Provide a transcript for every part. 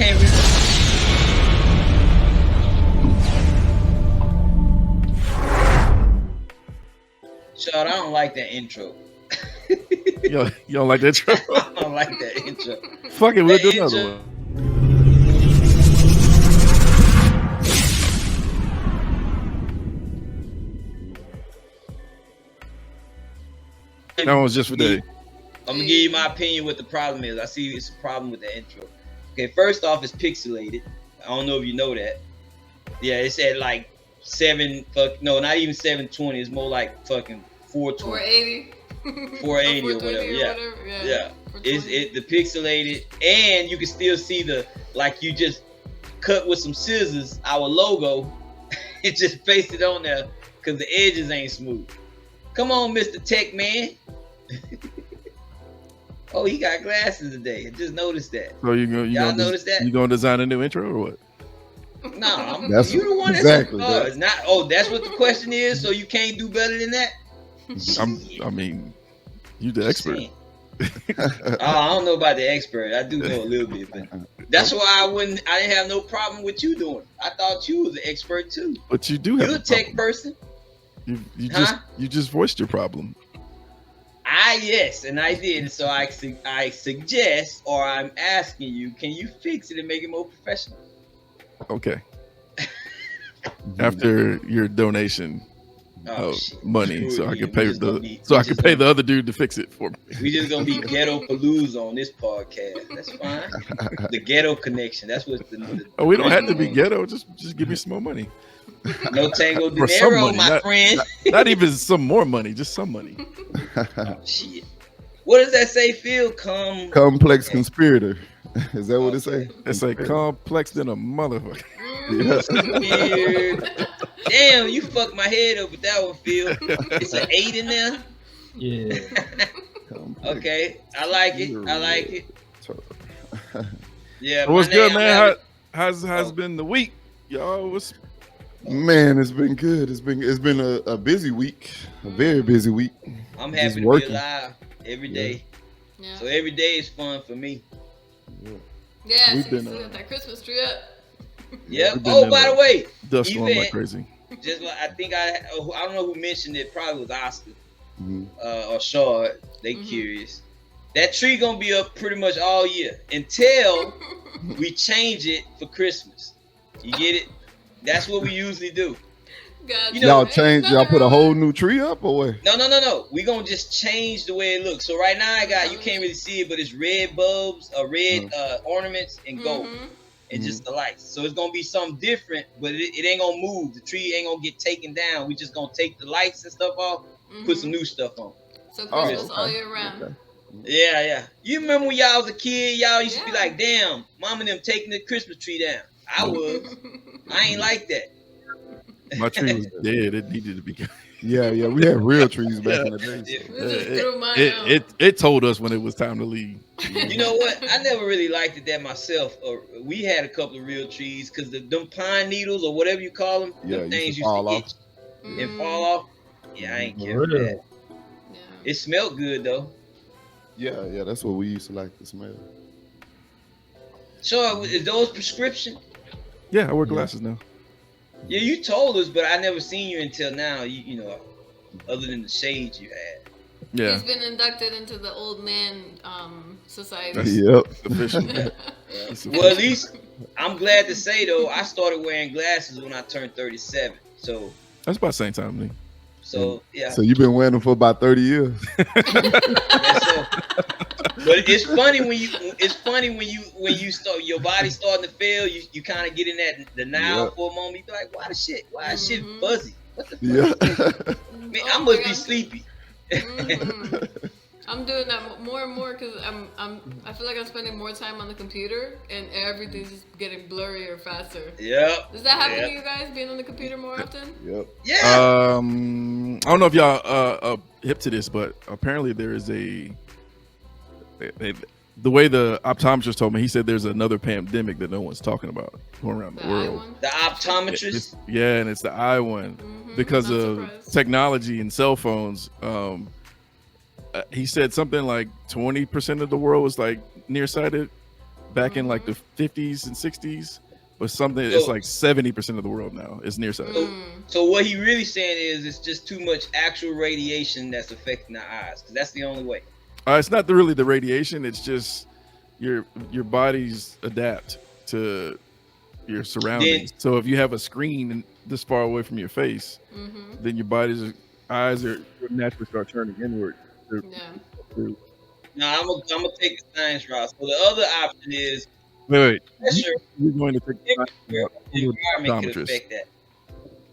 can't read. Shard, I don't like that intro. You don't like that intro? I don't like that intro. Fuck it, we'll That do another intro- one. That one was just for Dave. I'm gonna give you my opinion what the problem is. I see it's a problem with the intro. Okay, first off, it's pixelated. I don't know if you know that. Yeah, it's at like not even 720. It's more like fucking 420. 480 or whatever. Yeah. It's the pixelated, and you can still see the like you just cut with some scissors our logo. It just pasted on there because the edges ain't smooth. Come on, Mr. Tech Man. Oh, he got glasses today. I just noticed that. So y'all notice that? You gonna design a new intro or what? No, That's you the one that's exactly it's not. Oh, that's what the question is. So you can't do better than that. I mean, you the expert. I don't know about the expert. I do know a little bit, but that's why I didn't have no problem with you doing it. I thought you was an expert too. But you do have You're a tech person. You just voiced your problem. Yes, and I did. So I suggest, or I'm asking you, can you fix it and make it more professional? Okay. After your donation money, so I can pay the other dude to fix it for me. We just gonna be ghetto palooza on this podcast. That's fine. The ghetto connection. That's what we don't have to be ghetto. Just give me some more money. No tango dinero, my friend. Not even some more money, just some money. Oh, shit. What does that say, Phil? Complex conspirator. Is that what it say? It's like complex than a motherfucker. Weird. Damn, you fucked my head up with that one, Phil. It's an 8 in there. Yeah. Okay, I like it. Yeah. What's good, man? How's been the week, y'all? Man, it's been good. It's been a busy week, a very busy week. I'm happy to be alive every day. Yeah. So every day is fun for me. Yeah, so you still got that Christmas tree up. Yeah. Oh, by the way, dust storm like crazy. Just like I don't know who mentioned it. Probably was Oscar or Shard. They curious. That tree gonna be up pretty much all year until we change it for Christmas. You get it? That's what we usually do. Y'all put a whole new tree up or what? No. We gonna just change the way it looks. So right now you can't really see it, but it's red bulbs, red ornaments, and gold, and just the lights. So it's gonna be something different, but it ain't gonna move. The tree ain't gonna get taken down. We just gonna take the lights and stuff off, put some new stuff on. So Christmas all year round. Okay. Yeah. You remember when y'all was a kid? Y'all used to be like, "Damn, mom and them taking the Christmas tree down." I was. I ain't like that. My tree was dead. It needed to be. Yeah. We had real trees back in the day. It told us when it was time to leave. You know what? I never really liked it that myself. We had a couple of real trees because them pine needles or whatever you call them, them things used to get and fall off. Yeah, I ain't care for that. Yeah. It smelled good though. Yeah, that's what we used to like to smell. So is those prescription? Yeah, I wear glasses now. Yeah, you told us, but I never seen you until now. You know, other than the shades you had. Yeah, he's been inducted into the old man society. Yep, official. Well, at least I'm glad to say though, I started wearing glasses when I turned 37. So that's about the same time, man. So yeah. So you've been wearing them for about 30 years. But it's funny when you start your body starting to fail, you kind of get in that denial for a moment. You be like, why is shit fuzzy? What the fuck? Man, I must be sleepy. I'm doing that more and more because I feel like I'm spending more time on the computer and everything's just getting blurrier faster. Yep. Does that happen to you guys being on the computer more often? Yep. Yeah. I don't know if y'all hip to this, but apparently there is the way the optometrist told me, he said there's another pandemic that no one's talking about going around the world. The optometrist? And it's the eye one. Because of technology and cell phones. He said something like 20% of the world was like nearsighted, back in like the 50s and 60s, but something it's like 70% of the world now is nearsighted. So what he really saying is it's just too much actual radiation that's affecting the eyes, because that's the only way. It's not really the radiation. It's just your bodies adapt to your surroundings. So if you have a screen this far away from your face, then your eyes are naturally start turning inward. No, I'm gonna take the science route. So the other option is wait. Pressure. You're going to take the environment could affect that.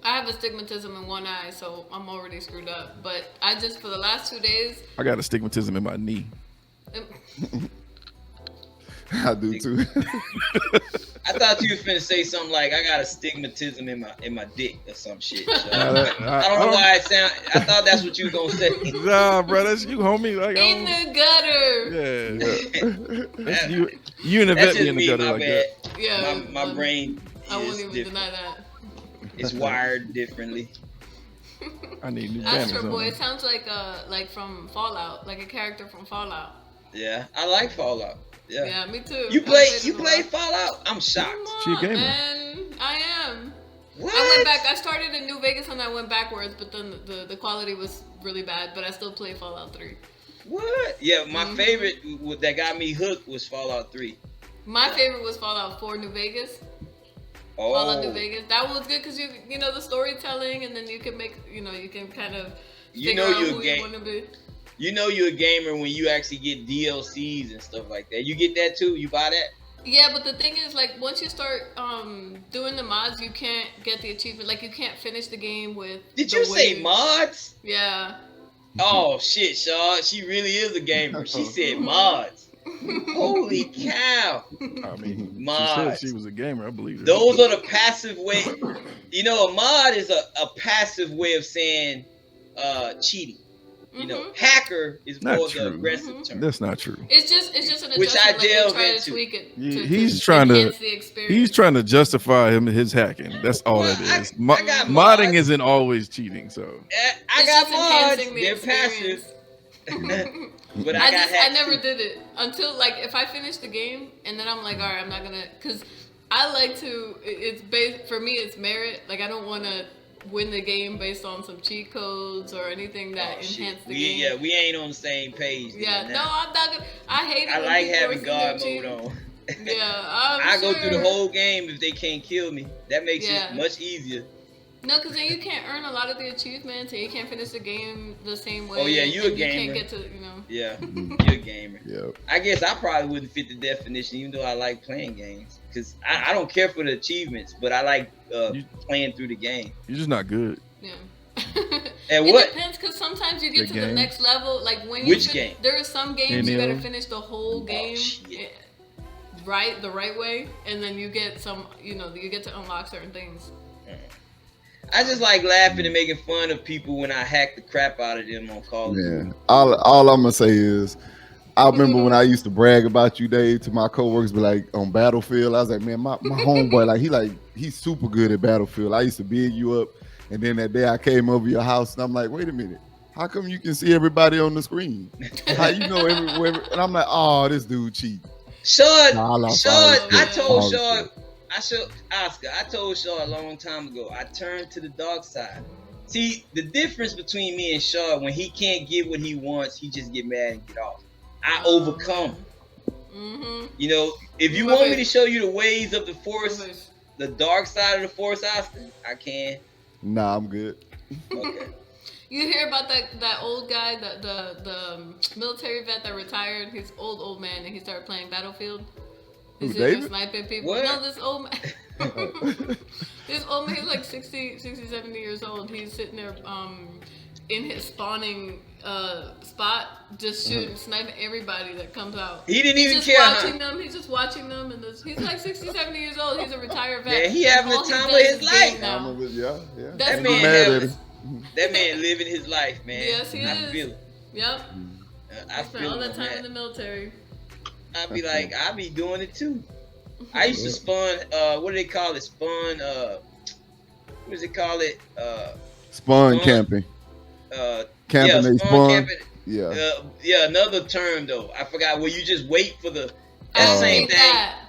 I have astigmatism in one eye, so I'm already screwed up. But I just, for the last 2 days, I got astigmatism in my knee. I do too. I thought you were finna say something like I got astigmatism in my dick or some shit. So I don't know why it sound. I thought that's what you were gonna say. Nah, bro, that's you, homie. Like, in the gutter. Yeah, that's you. You and the vet in the gutter my like bad. that. Yeah, my brain. I won't even different. deny that. It's wired differently. I need new Astro banners. Boy, it sounds like from Fallout, like a character from Fallout. Yeah, I like Fallout. Yeah, me too. You played Fallout? I'm shocked. She a gamer. Man, I am. What? I went back. I started in New Vegas and I went backwards, but then the quality was really bad. But I still play Fallout 3. What? Yeah, my favorite that got me hooked was Fallout 3. My favorite was Fallout 4 New Vegas. Oh. Fallout New Vegas. That one was good because you know the storytelling, and then you can make you can kind of figure out who you want to be. You know you're a gamer when you actually get DLCs and stuff like that. You get that too? You buy that? Yeah, but the thing is, like, once you start doing the mods, you can't get the achievement. Like, you can't finish the game with. Did you say mods? Yeah. Oh shit, Shaw. She really is a gamer. She said mods. Holy cow! I mean, mods. She said she was a gamer. I believe her. Those are the passive way. You know, a mod is a passive way of saying cheating. You know, hacker is more the aggressive term. That's not true. It's just an adjustment. Which I delve try into. to tweak it. He's trying to he's trying to justify his hacking. That's all that is. Modding isn't always cheating. So I got mods. They're passive. But I never did it until like if I finish the game and then I'm like, all right, I'm not gonna, because I like to. It's based for me. It's merit. Like I don't want to win the game based on some cheat codes or anything that enhance the game. Yeah, we ain't on the same page. Yeah, no, I'm not gonna. I hate it. I like having God mode on. Yeah, I go through the whole game if they can't kill me. That makes it much easier. No, because then you can't earn a lot of the achievements, and you can't finish the game the same way. Oh yeah, you a gamer. You can't get to Yeah, you're a gamer. Yeah. I guess I probably wouldn't fit the definition, even though I like playing games, because I don't care for the achievements, but I like playing through the game. You're just not good. Yeah. And it depends, because sometimes you get the to game? the next level. Like when Which game? There are some games you gotta finish the whole game the right way, and then you get you get to unlock certain things. I just like laughing and making fun of people when I hack the crap out of them on Call of Duty. Yeah. All I'm gonna say is, I remember when I used to brag about you, Dave, to my coworkers, but like on Battlefield, I was like, man, my homeboy, he's super good at Battlefield. I used to big you up, and then that day I came over your house, and I'm like, wait a minute, how come you can see everybody on the screen? How you know everywhere? And I'm like, oh, this dude cheat. Sean, I told Shaw a long time ago, I turned to the dark side. See, the difference between me and Shaw, when he can't get what he wants, he just get mad and get off. I overcome. Mm-hmm. You know, if you want me to show you the ways of the force, the dark side of the force, Oscar, I can. Nah, I'm good. Okay. You hear about that old guy, the military vet that retired? He's old man, and he started playing Battlefield. He's just sniping people. What? No, this old man. This old man, he's like 60, 70 years old. He's sitting there in his spawning spot, just shooting, sniping everybody that comes out. He didn't even care. He's just watching them. And he's like 60, 70 years old. He's a retired vet. Yeah, he having the time of his life. Yeah. That man living his life, man. Yes, he is. I feel it. Yep. I spent all that time in the military. I'd be like, I be doing it too. I used to spawn, what do they call it? Spawn, what does it call it? Spawn camping. Camping, they spawn. Camping. Yeah, another term though. I forgot where you just wait for the That's the same hate thing. that.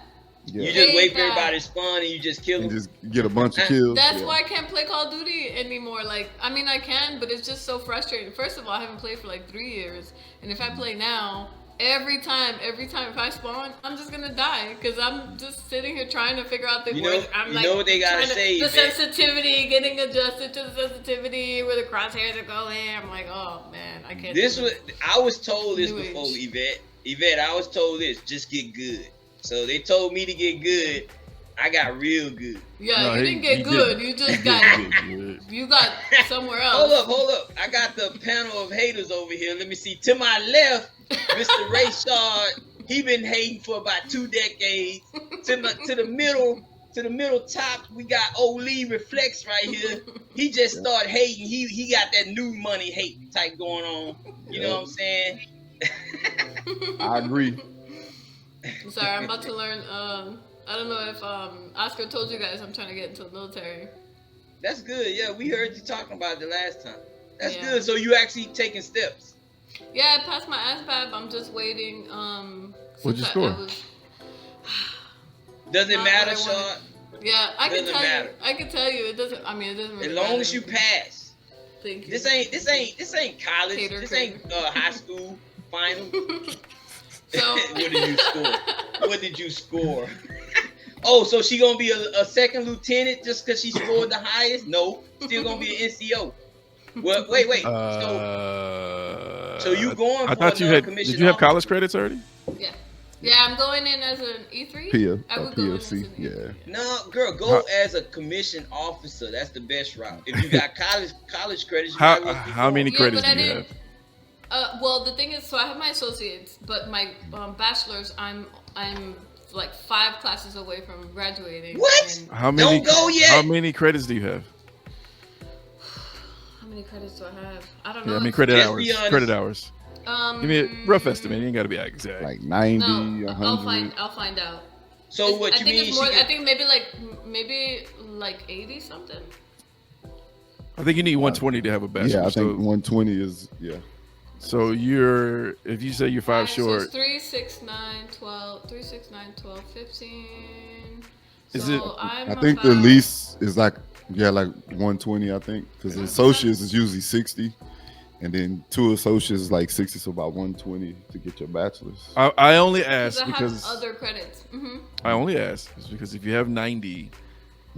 Yeah. You just wait for that. everybody to spawn and you just kill And them. just get a bunch of kills. That's yeah. why I can't play Call of Duty anymore. Like, I mean, I can, but it's just so frustrating. First of all, I haven't played for like 3 years, and if I play now, every time if I spawn, I'm just gonna die because I'm just sitting here trying to figure out the I'm know what they gotta say, the man. sensitivity, getting adjusted to the sensitivity where the crosshairs are going. I'm like, oh man, I can't. I was told this New before, age. Yvette, I was told this, just get good. So they told me to get good. I got real good. Yeah, No, you didn't get good. You just got you got somewhere else. Hold up. I got the panel of haters over here. Let me see. To my left, Mr. Ray Shard. He been hating for about 2 decades. To the middle top, we got Oli Reflex right here. He just started hating. He got that new money hate type going on. You know what I'm saying? I agree. I'm sorry, I'm about to learn. I don't know if Oscar told you guys I'm trying to get into the military. That's good. Yeah, we heard you talking about it the last time. That's Yeah. good. So you actually taking steps. Yeah, I passed my ASVAB. I'm just waiting. What'd you score? Does it Not matter, what I wanted. Sean? Yeah, I can Doesn't tell matter. you. I can tell you. It doesn't. I mean, it doesn't really As long matter. as you pass. Thank you. This ain't college. Cater, this cater. ain't high school final. So What did you score? Oh, so she gonna be a second lieutenant just because she scored the highest? No, still gonna be an NCO. Well, wait. So you going? For I thought you had. Did you have college credits already? Yeah, I'm going in as an E3. I would go in as PFC, an E3. No, girl, go as a commissioned officer. That's the best route. If you got college credits, you might as well keep How going. many credits but I do you didn't. have? Well, the thing is, so I have my associates, but my bachelor's, I'm like 5 classes away from graduating. What? And How many? Don't go yet. How many credits do you have? how many credits do I have? I don't know. Yeah, I mean credit Just hours. be honest. Credit hours. Give me a rough estimate. You ain't got to be exact. Like 90, No, 100. I'll find out. So what I you think mean? it's more. she I got- think maybe like 80 something. I think you need 120 to have a bachelor. Yeah, I think so, 120 is, so if you say you're 5 Alright, so short, it's 3, 6, 9, 12, 3, 6, 9, 12, 15. Is So it- I'm I think the about- least is like 120, I think. Because the associates is usually 60. And then 2 associates is like 60, so about 120 to get your bachelor's. I only Because ask I because have other credits. I only ask is because if you have 90,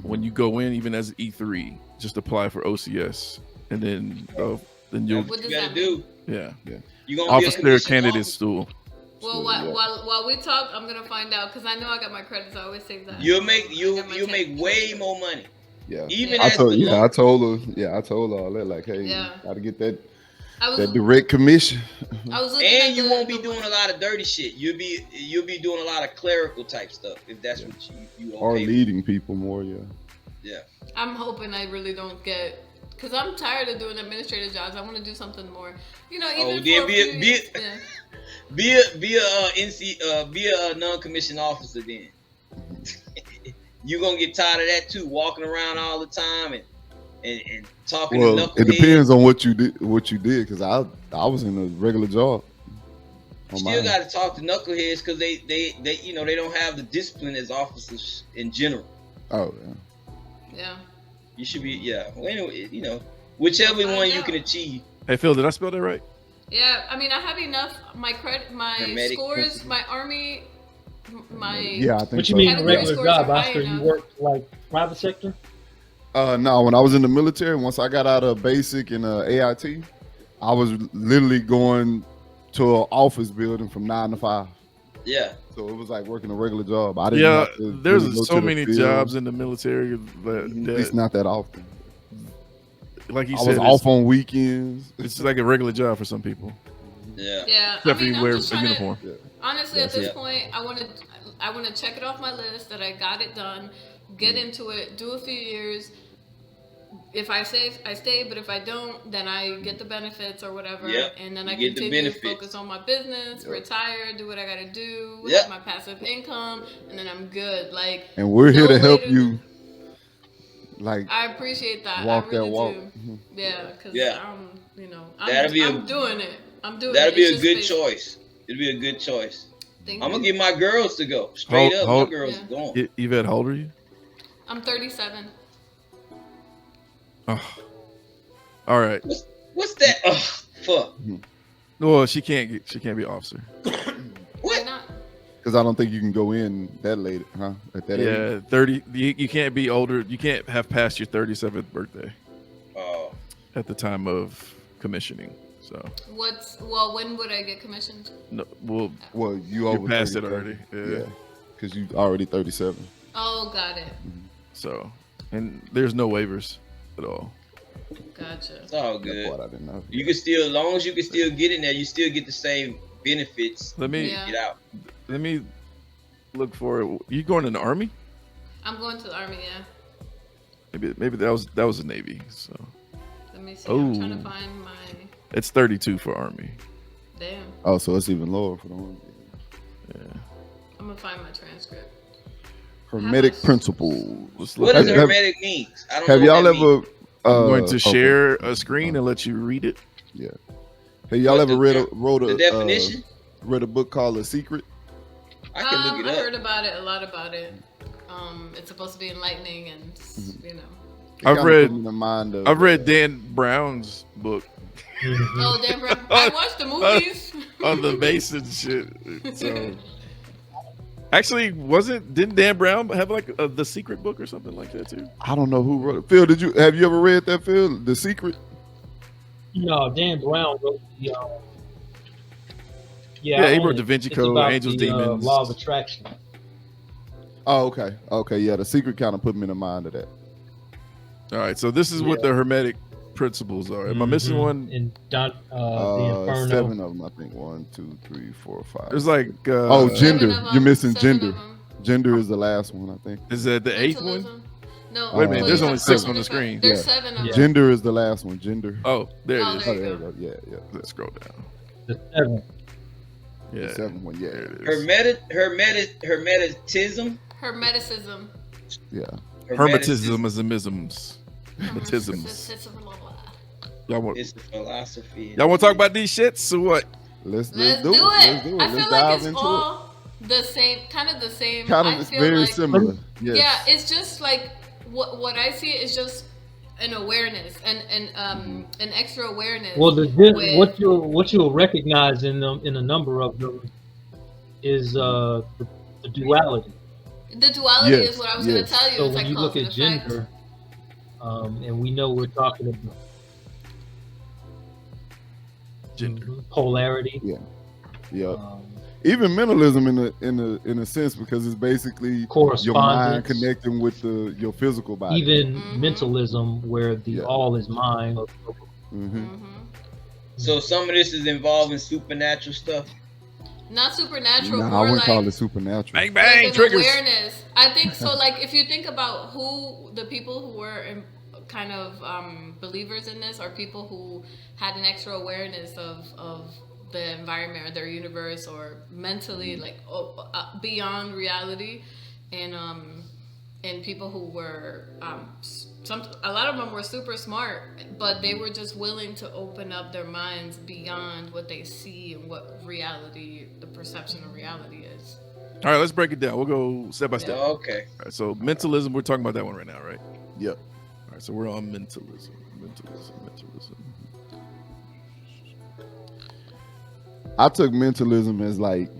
when you go in, even as an E3, just apply for OCS, and then you'll What does you that gotta do. yeah You gonna be a officer commissioned candidate officer. stool. Well, yeah. while we talk, I'm gonna find out because I know I got my credits. I always save that. You'll make I got my you'll make 10 way credits. more money. Yeah. Even I as told the yeah, low- I told her all that. Like, hey, Yeah. gotta get that I was direct commission. I was looking at And you the- won't be doing a lot of dirty shit. You'll be doing a lot of clerical type stuff if that's what you Or okay with. leading people more, yeah. Yeah. I'm hoping I really don't get because I'm tired of doing administrative jobs. I want to do something more. Even Oh, for then a be few a- years, Be a non-commissioned officer then. You gonna get tired of that too, walking around all the time and talking Well, to it knuckleheads. depends on what you did because I was in a regular job. You still got to talk to knuckleheads because they they don't have the discipline as officers in general. Oh yeah. Yeah. You should be Well, anyway, whichever Find one you out. can achieve. Hey Phil, did I spell that right? Yeah, I mean, I have enough. My Hermetic scores, principle. my army, my Yeah, I think What you so. mean a Category regular scores job, are high Oscar? You enough. work like private sector? No, when I was in the military, once I got out of basic and AIT, I was literally going to an office building from 9 to 5. Yeah. So it was like working a regular job. I didn't Yeah, have to there's really go so to the many field. jobs in the military At least that not that often. like you I said, was off on weekends. it's like a regular job for some people. Yeah. yeah. Except I mean, for I'm you wear just a trying uniform. Yeah. Honestly, at this Yeah. point, I want to check it off my list that I got it done, get into it, do a few years. If I stay, I stay. But if I don't, then I get the benefits or whatever, Yep, and then you I get the continue to benefits. focus on my business, Yep. retire, do what I gotta do, Yep. have my passive income, and then I'm good. Like, And we're here no to help later you. Like I appreciate that. walk I really that walk. do. Yeah, because Yeah. I'm That'll be I'm doing it. I'm doing That'd it. be It's a just good basic. choice. It'd be a good choice. I'm gonna get my girls to go straight up. My girls Yeah. are going. Yvette, how old are you? I'm 37. Oh. All right. What's that? Oh, fuck. Well, she can't be officer. Why not? Because I don't think you can go in that late, huh? At that age. Yeah, 30. You can't be older. You can't have passed your 37th birthday Oh. at the time of commissioning. So. When would I get commissioned? No, well, you over passed it 37. already. Yeah. Because you already 37. Oh, got it. So, and there's no waivers at all. Gotcha. It's all That good. part I didn't know. You can still, as long as you can still get in there, you still get the same benefits. Let me Yeah. Get out. let me look for it. You going in the Army? I'm going to the Army, yeah. Maybe that was the Navy. So Let me see. I'm trying to Oh. find my. it's 32 for Army. Damn. Oh, so it's even lower for the one. Yeah. I'm gonna find my transcript. Hermetic much? principles. Let's What look does at it. hermetic mean? I don't Have know y'all what that means. ever? I'm going to okay. share a screen and let you read it. Yeah. Have y'all What ever the wrote the a definition? read a book called The Secret? I can look it I up. heard about it, a lot about it. It's supposed to be enlightening and you know. It I've kinda read- put me in the mind of, I've read Dan Brown's book Oh, damn, bro. I watched the movies. on the Mason shit. So actually, didn't Dan Brown have like the Secret book or something like that too? I don't know who wrote it. Phil, have you ever read that, Phil? The Secret? No, Dan Brown wrote the. Yeah, I he own wrote it. Da Vinci It's Code, about Angels, the, Demons. Law of Attraction. Oh, okay. Yeah, The Secret kind of put me in the mind of that. All right, so this is what the Hermetic principles are. Am I missing one? And the Inferno. 7 of them, I think. 1, 2, 3, 4, 5. There's like gender. Seven of You're them, missing 7 gender. of them. Gender is the last one, I think. is that the eighth one? Mentalism. No, Wait a minute, well, there's you only have 6 cause on the and screen. effect. There's Yeah. 7 of them. Gender is the last one. Gender. Oh, there Oh, it is. there Oh, you there you go. go. Yeah. Let's scroll down. The 7. Yeah, The 7th one. Yeah. there it is. Hermeticism. Hermeticism. Yeah. Hermetism is isms. Hermetisms. Y'all want It's the philosophy. to talk about these shits or what? Let's Let's do it. do it. Let's do it. I Let's feel dive like it's into all the same, kind of the same. it. Kind I of, it's feel very like, similar. Yes. Yeah, it's just like what I see is just an awareness and an extra awareness. Well, with- what you'll recognize in them, in a number of them, is the duality. the duality Yes, is what I was going yes. to tell you. So It's when like you cause look and at effect. gender, and we know we're talking about Gender. polarity. Yeah. Um, Even mentalism in a sense, because it's basically your mind Correspondence. connecting with your physical body. even Mhm. mentalism, where the Yeah. all is mind. Mhm. So some of this is involving supernatural stuff. Not supernatural, Nah, I more wouldn't like call it supernatural. Bang like bang an triggers. awareness. I think so. Like if you think about who the people who were kind of believers in this, are people who had an extra awareness of the environment or their universe, or mentally like beyond reality, and people who were a lot of them were super smart, but they were just willing to open up their minds beyond what they see and what reality, the perception of reality is. All right, let's break it down. We'll go step by step. Yeah, okay. All right, so mentalism, we're talking about that one right now, right? Yep. All right, so we're on mentalism. I took mentalism as like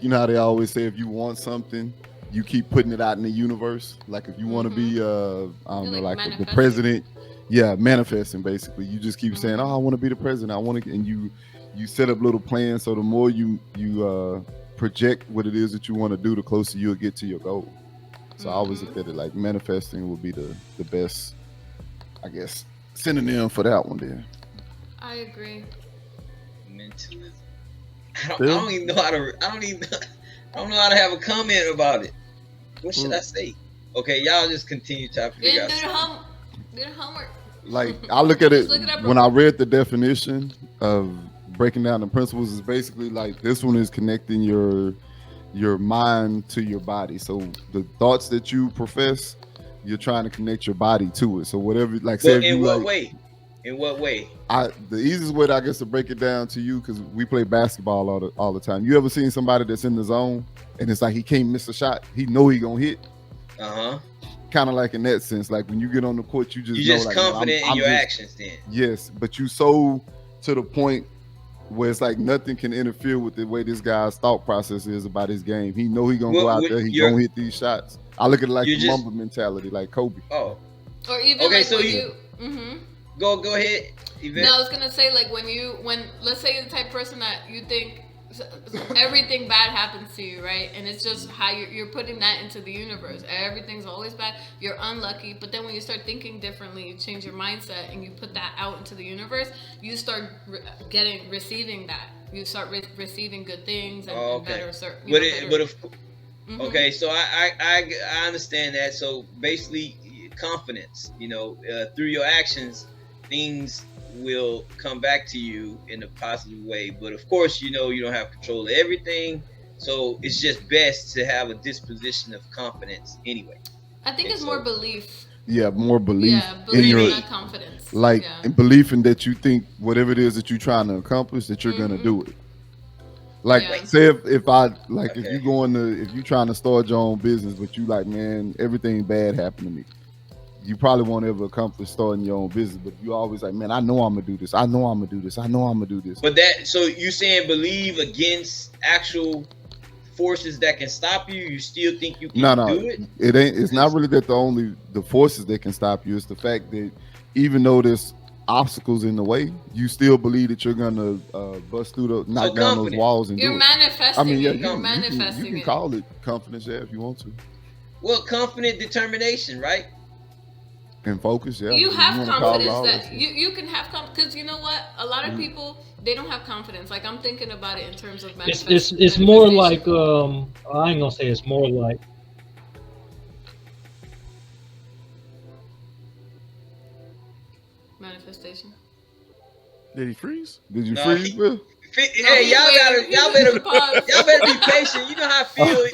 you know how they always say, if you want something, you keep putting it out in the universe. Like if you want to be I don't know, like the manifesting. president, manifesting basically. You just keep saying, "Oh, I want to be the president. I want to," and you set up little plans. So the more you project what it is that you want to do, the closer you'll get to your goal. So I always look at it like manifesting would be the best, I guess, synonym for that one there. I agree. Mentalism. I don't even know how to. I don't know how to have a comment about it. What should I say? Okay, y'all just continue to figure out. Do the homework. Like I look at it Just look it up when real I read the definition of breaking down the principles, is basically like this one is connecting your mind to your body. So the thoughts that you profess, you're trying to connect your body to it. So whatever, like say Well, if you like, In what way? The easiest way, I guess, to break it down to you, because we play basketball all the time. You ever seen somebody that's in the zone and it's like he can't miss a shot? He know he gonna hit. Kind of like in that sense, like when you get on the court, you just know, like, confident in I'm your just, actions. Then yes, but you so to the point where it's like nothing can interfere with the way this guy's thought process is about his game. He know he gonna go out there, he gonna hit these shots. I look at it like the Mamba mentality, like Kobe. Oh, or even okay, like so you. Go ahead, Yvette. No, I was gonna say, like, when let's say you're the type of person that you think everything bad happens to you, right? And it's just how you're putting that into the universe. Everything's always bad. You're unlucky. But then when you start thinking differently, you change your mindset and you put that out into the universe, you start receiving that. You start receiving good things and better. Okay, so I understand that. So basically, confidence. Through your actions, things will come back to you in a positive way, but of course you don't have control of everything, so it's just best to have a disposition of confidence anyway. I think it's more belief. More belief in your not confidence, like in belief in that you think whatever it is that you're trying to accomplish, that you're gonna do it. Like say if you trying to start your own business, but you like, man, everything bad happened to me, you probably won't ever accomplish starting your own business, but you always like, man, I know I'm gonna do this. I know I'm gonna do this. I know I'm gonna do this. But so you saying believe against actual forces that can stop you? You still think you can do it? It's not really that the forces that can stop you. It's the fact that even though there's obstacles in the way, you still believe that you're gonna bust through knock down those walls and you're do it. Manifesting. I mean, you're manifesting. You can call it confidence, if you want to. Well, confident determination, right? And focus, You have confidence that you can have confidence, because you know what? A lot of people, they don't have confidence. Like, I'm thinking about it in terms of manifestation. It's more like I ain't gonna say it's more like manifestation. Did he freeze? Did you freeze, Will? Hey, y'all better be patient. You know how Phil.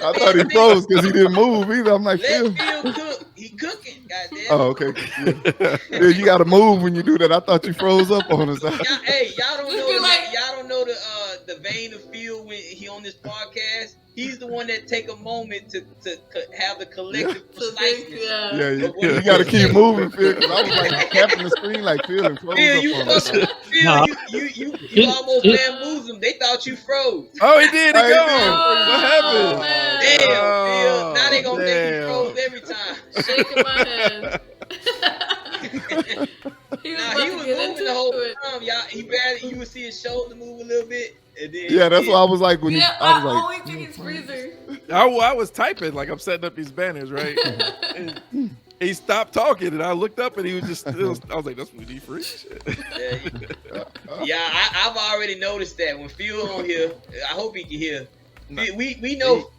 I thought he froze because he didn't move either. I'm like, Phil cook. He cooking. Goddamn. Oh, okay. Yeah, you got to move when you do that. I thought you froze up on us. Y'all don't know. Y'all don't know the vein of Phil when he on this podcast. He's the one that take a moment to have the collective preciseness. You got to keep moving, Phil. Because I was like tapping the screen like Phil and froze you almost bamboozled them. They thought you froze. Oh, he did. He gone. What happened? Damn, Phil. Now they gonna think you froze every time. Shaking my head. He was moving the whole time. You would see his shoulder move a little bit. And then that's what I was like when I was like, always think he's freezing. I was typing, like I'm setting up these banners, right? And he stopped talking, and I looked up, and he was just still. I was like, "That's when he freeze." I've already noticed that when Phil on here. I hope he can hear. We know.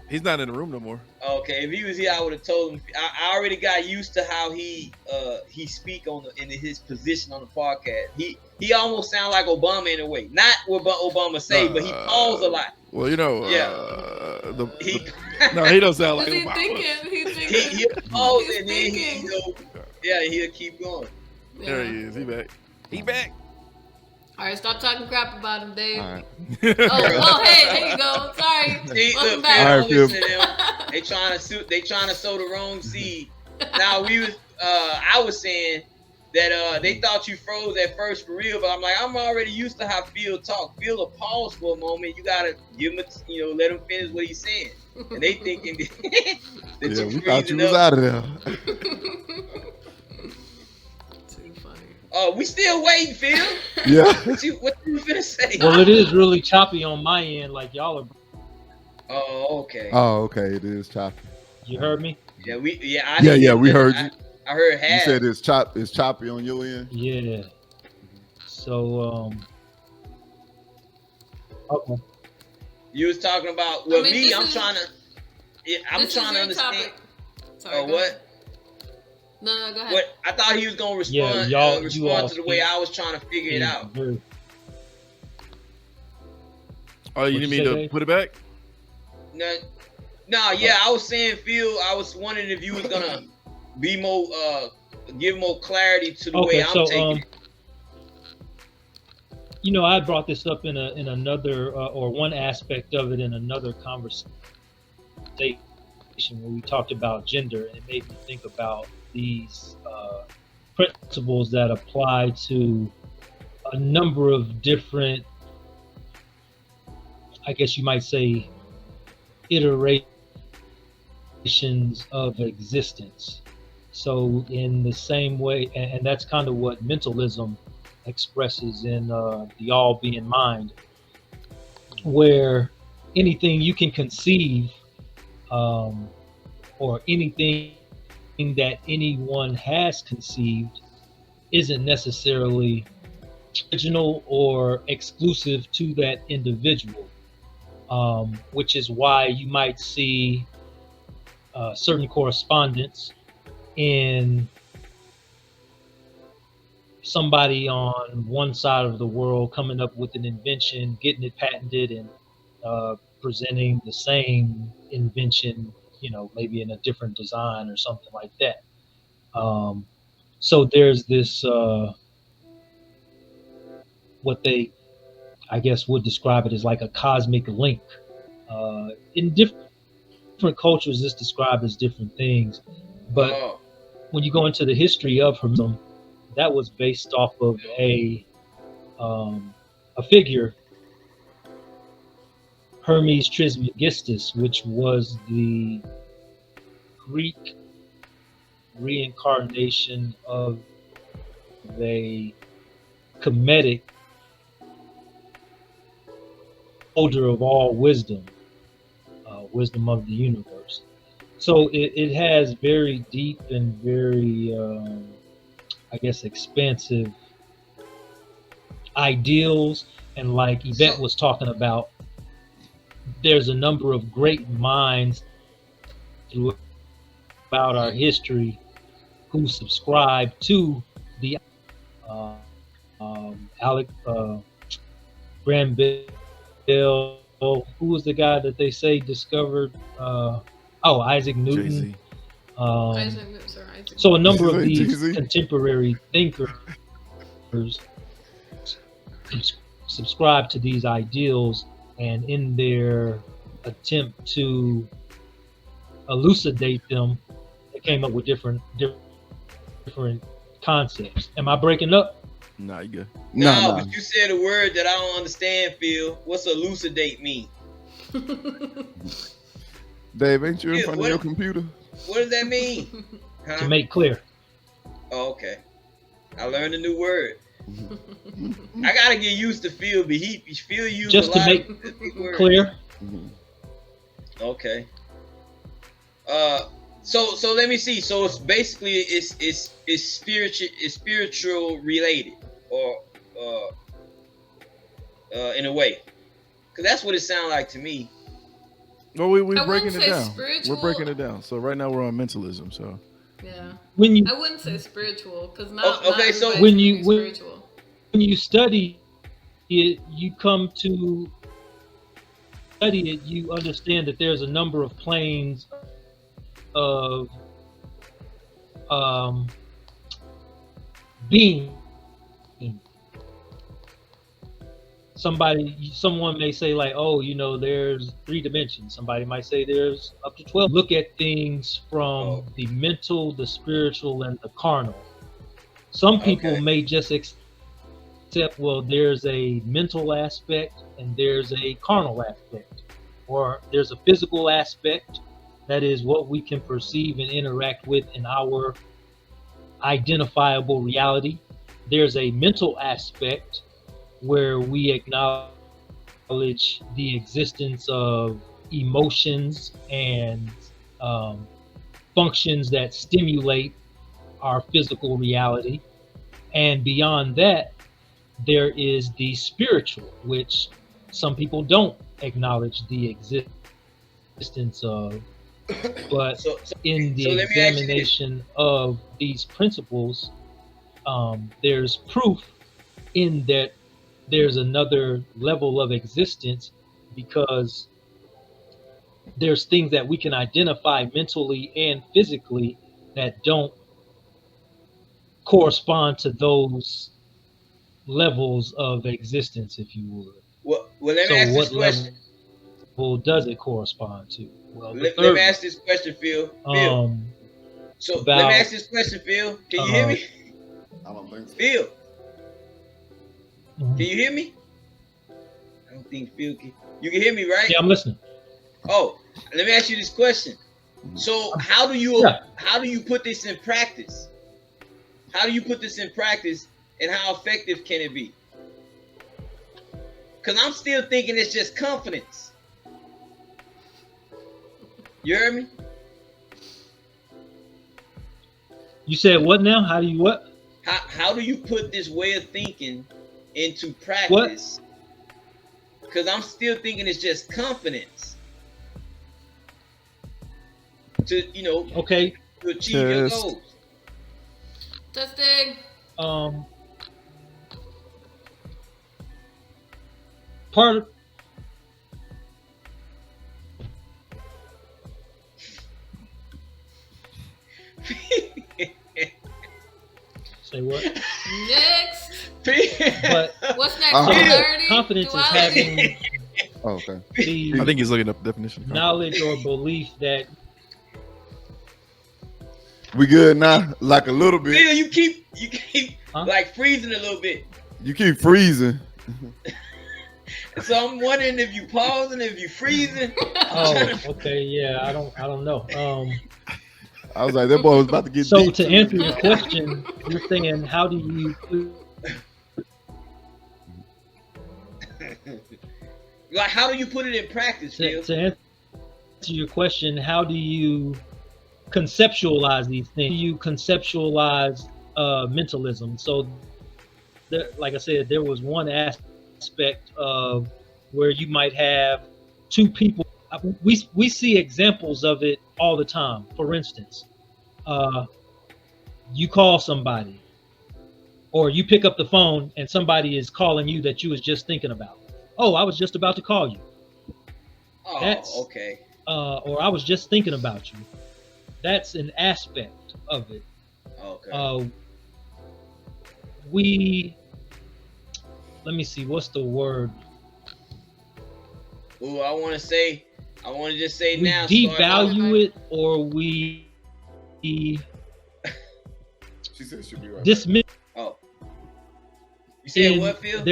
He's not in the room no more. Okay, if he was here, I would have told him. I already got used to how he speak in his position on the podcast. He almost sounds like Obama in a way. Not what Obama say, but he calls a lot. Well, he don't sound like Obama. He'll pause and then he'll keep going. There he is. He back. All right, stop talking crap about him, Dave. All right. Hey, there you go. Sorry. Welcome back. Listen to them. They trying to sow the wrong seed. Now I was saying that they thought you froze at first for real, but I'm like, I'm already used to how Phil talk. Phil will pause for a moment. You gotta give him, let him finish what he's saying, and they thinking that we thought you was out of there. Oh, we still waiting, Phil. Yeah. What you finna say? Well, it is really choppy on my end, like y'all are. Oh, okay. Oh, okay. It is choppy. You heard me? Yeah, we heard you. I heard half. You said it's choppy on your end. Yeah. So okay. You was talking about I'm trying to understand. Topic. Sorry, what? No, go ahead. What? I thought he was gonna respond. Respond to the way I was trying to figure it out. Oh, you need me to put it back? No. Yeah, I was saying, Phil. I was wondering if you was gonna be more give more clarity to the way Okay, I'm so taking it. I brought this up in another or one aspect of it in another conversation where we talked about gender, and it made me think about these principles that apply to a number of different, I guess you might say, iterations of existence. So, in the same way, and that's kind of what mentalism expresses in the all being mind, where anything you can conceive, um, or anything that anyone has conceived isn't necessarily original or exclusive to that individual, which is why you might see certain correspondence in somebody on one side of the world coming up with an invention, getting it patented, and presenting the same invention, maybe in a different design or something like that. Um, so there's this, what they, I guess, would describe it as like a cosmic link. In different cultures, it's described as different things. But Oh, when you go into the history of Hermetism, that was based off of a figure, Hermes Trismegistus, which was the Greek reincarnation of a Kemetic holder of all wisdom, wisdom of the universe. So it has very deep and very, I guess, expansive ideals. And like Yvette so was talking about, there's a number of great minds throughout our history who subscribe to the Alec Graham Bell. Who was the guy that they say discovered? Isaac Jay Newton. Z. Isaac Newton, or Isaac So a Newton. number of Jay these Z. contemporary thinkers subscribe to these ideals, and in their attempt to elucidate them, they came up with different concepts. Am I breaking up? Nah, you good. Nah, no, nah. but you said a word that I don't understand, Phil. What's elucidate mean? Dave, ain't you in Yeah, front of your computer? What does that mean? To Huh? make clear. Oh, okay. I learned a new word. I gotta get used to Phil, but Phil used Just a to lot make of big words. clear, Mhm. Okay. So let me see. So it's basically spiritual related, or in a way, because that's what it sounds like to me. Well, we're I breaking wouldn't it say down. spiritual. We're breaking it down. So right now we're on mentalism. So Yeah, when you I wouldn't say spiritual because Okay, so everybody's when gonna you be when, spiritual. when you study it, you come to study it, you understand that there's a number of planes of um, being. Someone may say like, oh, there's 3 dimensions. Somebody might say there's up to 12. Look at things from the mental, the spiritual, and the carnal. Some people okay, may just accept, well, there's a mental aspect and there's a carnal aspect, or there's a physical aspect, that is what we can perceive and interact with in our identifiable reality. There's a mental aspect where we acknowledge the existence of emotions and um, functions that stimulate our physical reality. And beyond that, there is the spiritual, which some people don't acknowledge the existence of. But so so in the so let me ask you this. examination of these principles, there's proof in that there's another level of existence, because there's things that we can identify mentally and physically that don't correspond to those levels of existence, if you would. Well, let me So ask what this question. level does it correspond to? Well, the Let third me ask this question, Phil. one, So let me about ask this question, Phil. Can you hear me? I don't think so. Phil, mhm. can you hear me? I don't think Phil can. You can hear me, right? Yeah, I'm listening. Oh, let me ask you this question. So how do you put this in practice? How do you put this in practice, and how effective can it be? Because I'm still thinking it's just confidence. You heard me? You said what now? How do you what? How do you put this way of thinking into practice? Because I'm still thinking it's just confidence to Okay. to achieve your Test. goals. Testing. Part of, say what? Next. But What's next? Uh-huh. Polarity? confidence is Duality? having Oh, okay. the I think he's looking up the definition. knowledge or belief that We good now? Like a little bit. Phil, you keep Huh? like freezing a little bit. You keep freezing. So I'm wondering if you pausing, if you freezing. oh, okay, yeah, I don't know. I was like, that boy was about to get So deep. to answer your question, you're saying how do you Like, how do you put it in practice, Phil? to answer your question, how do you conceptualize these things? You conceptualize mentalism. So, like I said, there was one aspect of where you might have two people. We see examples of it all the time. For instance, you call somebody, or you pick up the phone and somebody is calling you that you was just thinking about. Oh, I was just about to call you. Oh, That's okay. or I was just thinking about you. That's an aspect of it. Okay. Let me see, what's the word? Ooh, I want to just say We now. devalue it, or we She said she'll be right. dismiss. Oh. You said And what, Phil?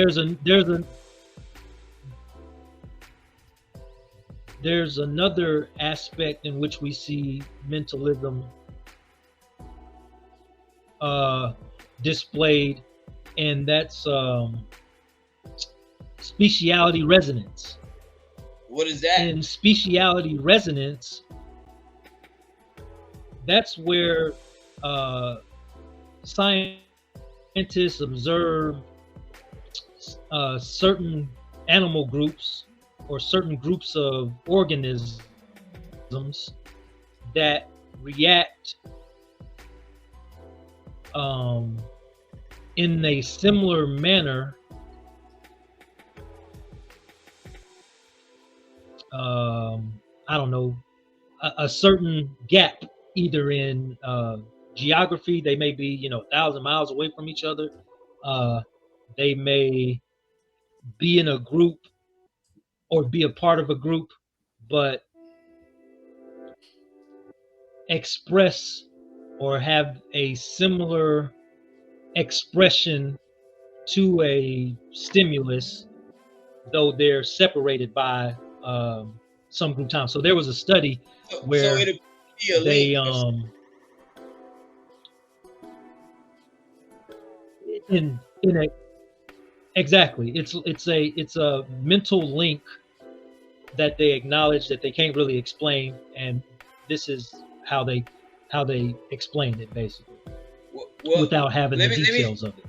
There's another aspect in which we see mentalism displayed, and that's speciality resonance. What is that? In speciality resonance, that's where scientists observe certain animal groups or certain groups of organisms that react in a similar manner I don't know, a certain gap, either in geography. They may be 1,000 miles away from each other. They may be in a group or be a part of a group, but express or have a similar expression to a stimulus, though they're separated by some group time. So there was a study where it'll be a they link. in a exactly, it's a mental link that they acknowledge that they can't really explain, and this is how they explain it, basically, without having the details of it,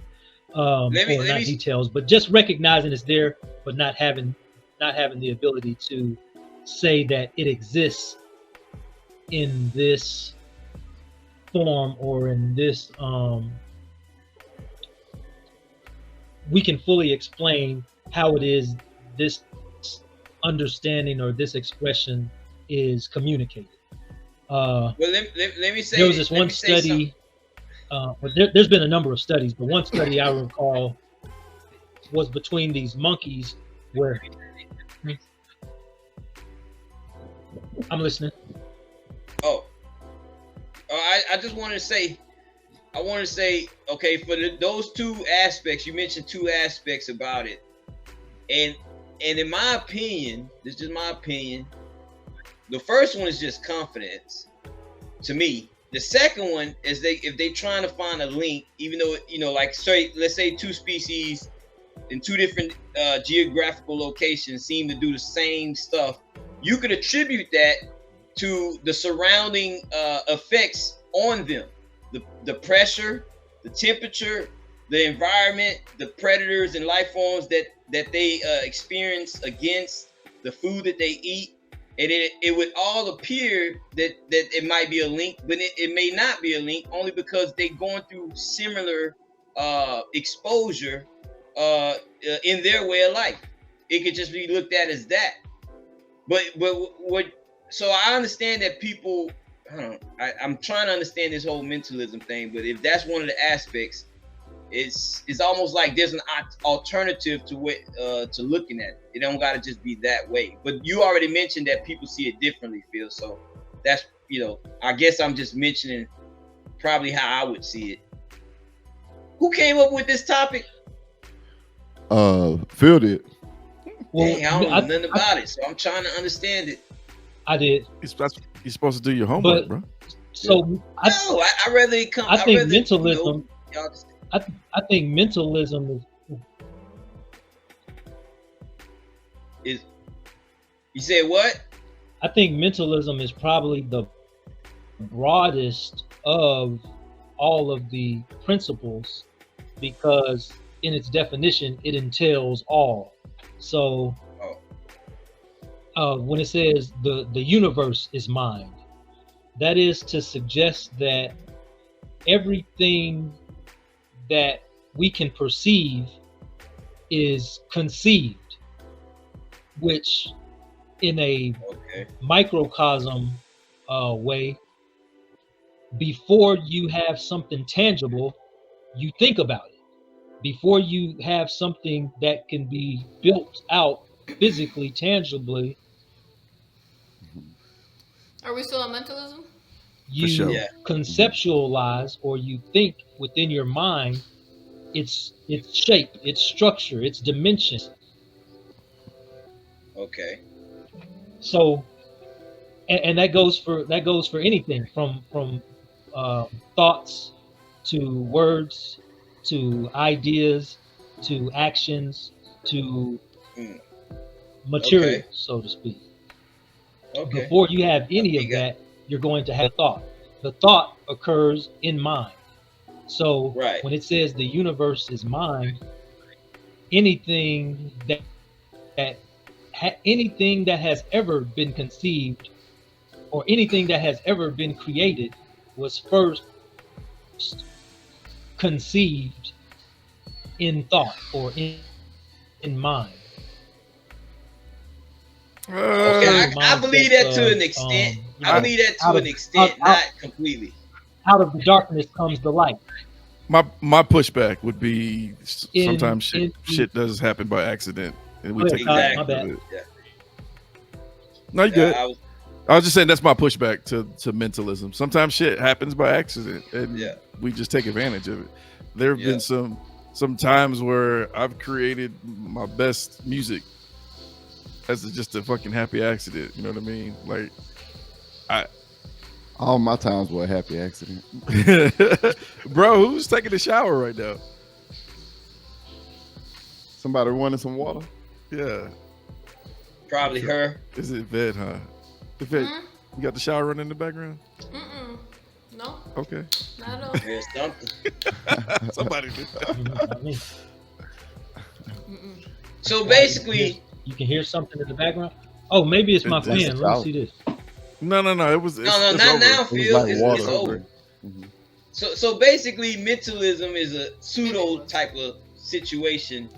or not details, but just recognizing it's there, but not having the ability to say that it exists in this form or in this we can fully explain how it is this understanding or this expression is communicated. Well, let me say there was this one study. But there's been a number of studies. The one study I recall was between these monkeys where I'm listening. Oh, I just wanted to say, okay, for those two aspects, you mentioned two aspects about it, and in my opinion, this is just my opinion. The first one is just confidence, to me. The second one is if they trying to find a link, even though like let's say two species in two different geographical locations seem to do the same stuff, you could attribute that to the surrounding effects on them, the pressure, the temperature, the environment, the predators and life forms that they experience against the food that they eat. And it would all appear that it might be a link, but it may not be a link, only because they're going through similar exposure in their way of life. It could just be looked at as that. But what? So I understand that people. I'm trying to understand this whole mentalism thing, but if that's one of the aspects, it's almost like there's an alternative to what to looking at it. It don't got to just be that way. But you already mentioned that people see it differently, Phil. So that's I guess I'm just mentioning probably how I would see it. Who came up with this topic? Phil did. Well, dang, I don't know nothing about it, so I'm trying to understand it. I did. You're supposed to do your homework, bro. So yeah. I rather it come. I think mentalism. I think mentalism is. You said what? I think mentalism is probably the broadest of all of the principles, because in its definition it entails all. So when it says the universe is mind, that is to suggest that everything that we can perceive is conceived, which in a microcosm way, before you have something tangible, you think about it. Before you have something that can be built out physically, tangibly. Are we still on mentalism? You conceptualize, or you think within your mind its shape, its structure, its dimensions. Okay. So, and that goes for anything from thoughts to words to ideas to actions to material, so to speak. Okay. Before you have any of that, you're going to have thought. The thought occurs in mind. So when it says the universe is mind, anything that has ever been conceived or anything that has ever been created was first conceived in thought or in mind. Okay, I believe that to an extent. I believe that to an extent, not completely. Out of the darkness comes the light. My pushback would be sometimes shit does happen by accident, and we take my bad. Yeah. No, you good. I was just saying that's my pushback to mentalism. Sometimes shit happens by accident, and we just take advantage of it. There have been some times where I've created my best music as just a fucking happy accident. You know what I mean? Like, all my times were a happy accident. Bro, who's taking a shower right now? Somebody wanting some water? Yeah. Probably her. Is it Ved, huh? Ved, you got the shower running in the background? No. Okay. Not at all. There's something. Somebody did. So basically, you can hear something in the background. Oh, maybe it's my fan. Let me see this. No. It was. Not now, Phil. It's over. So basically, mentalism is a pseudo type of situation,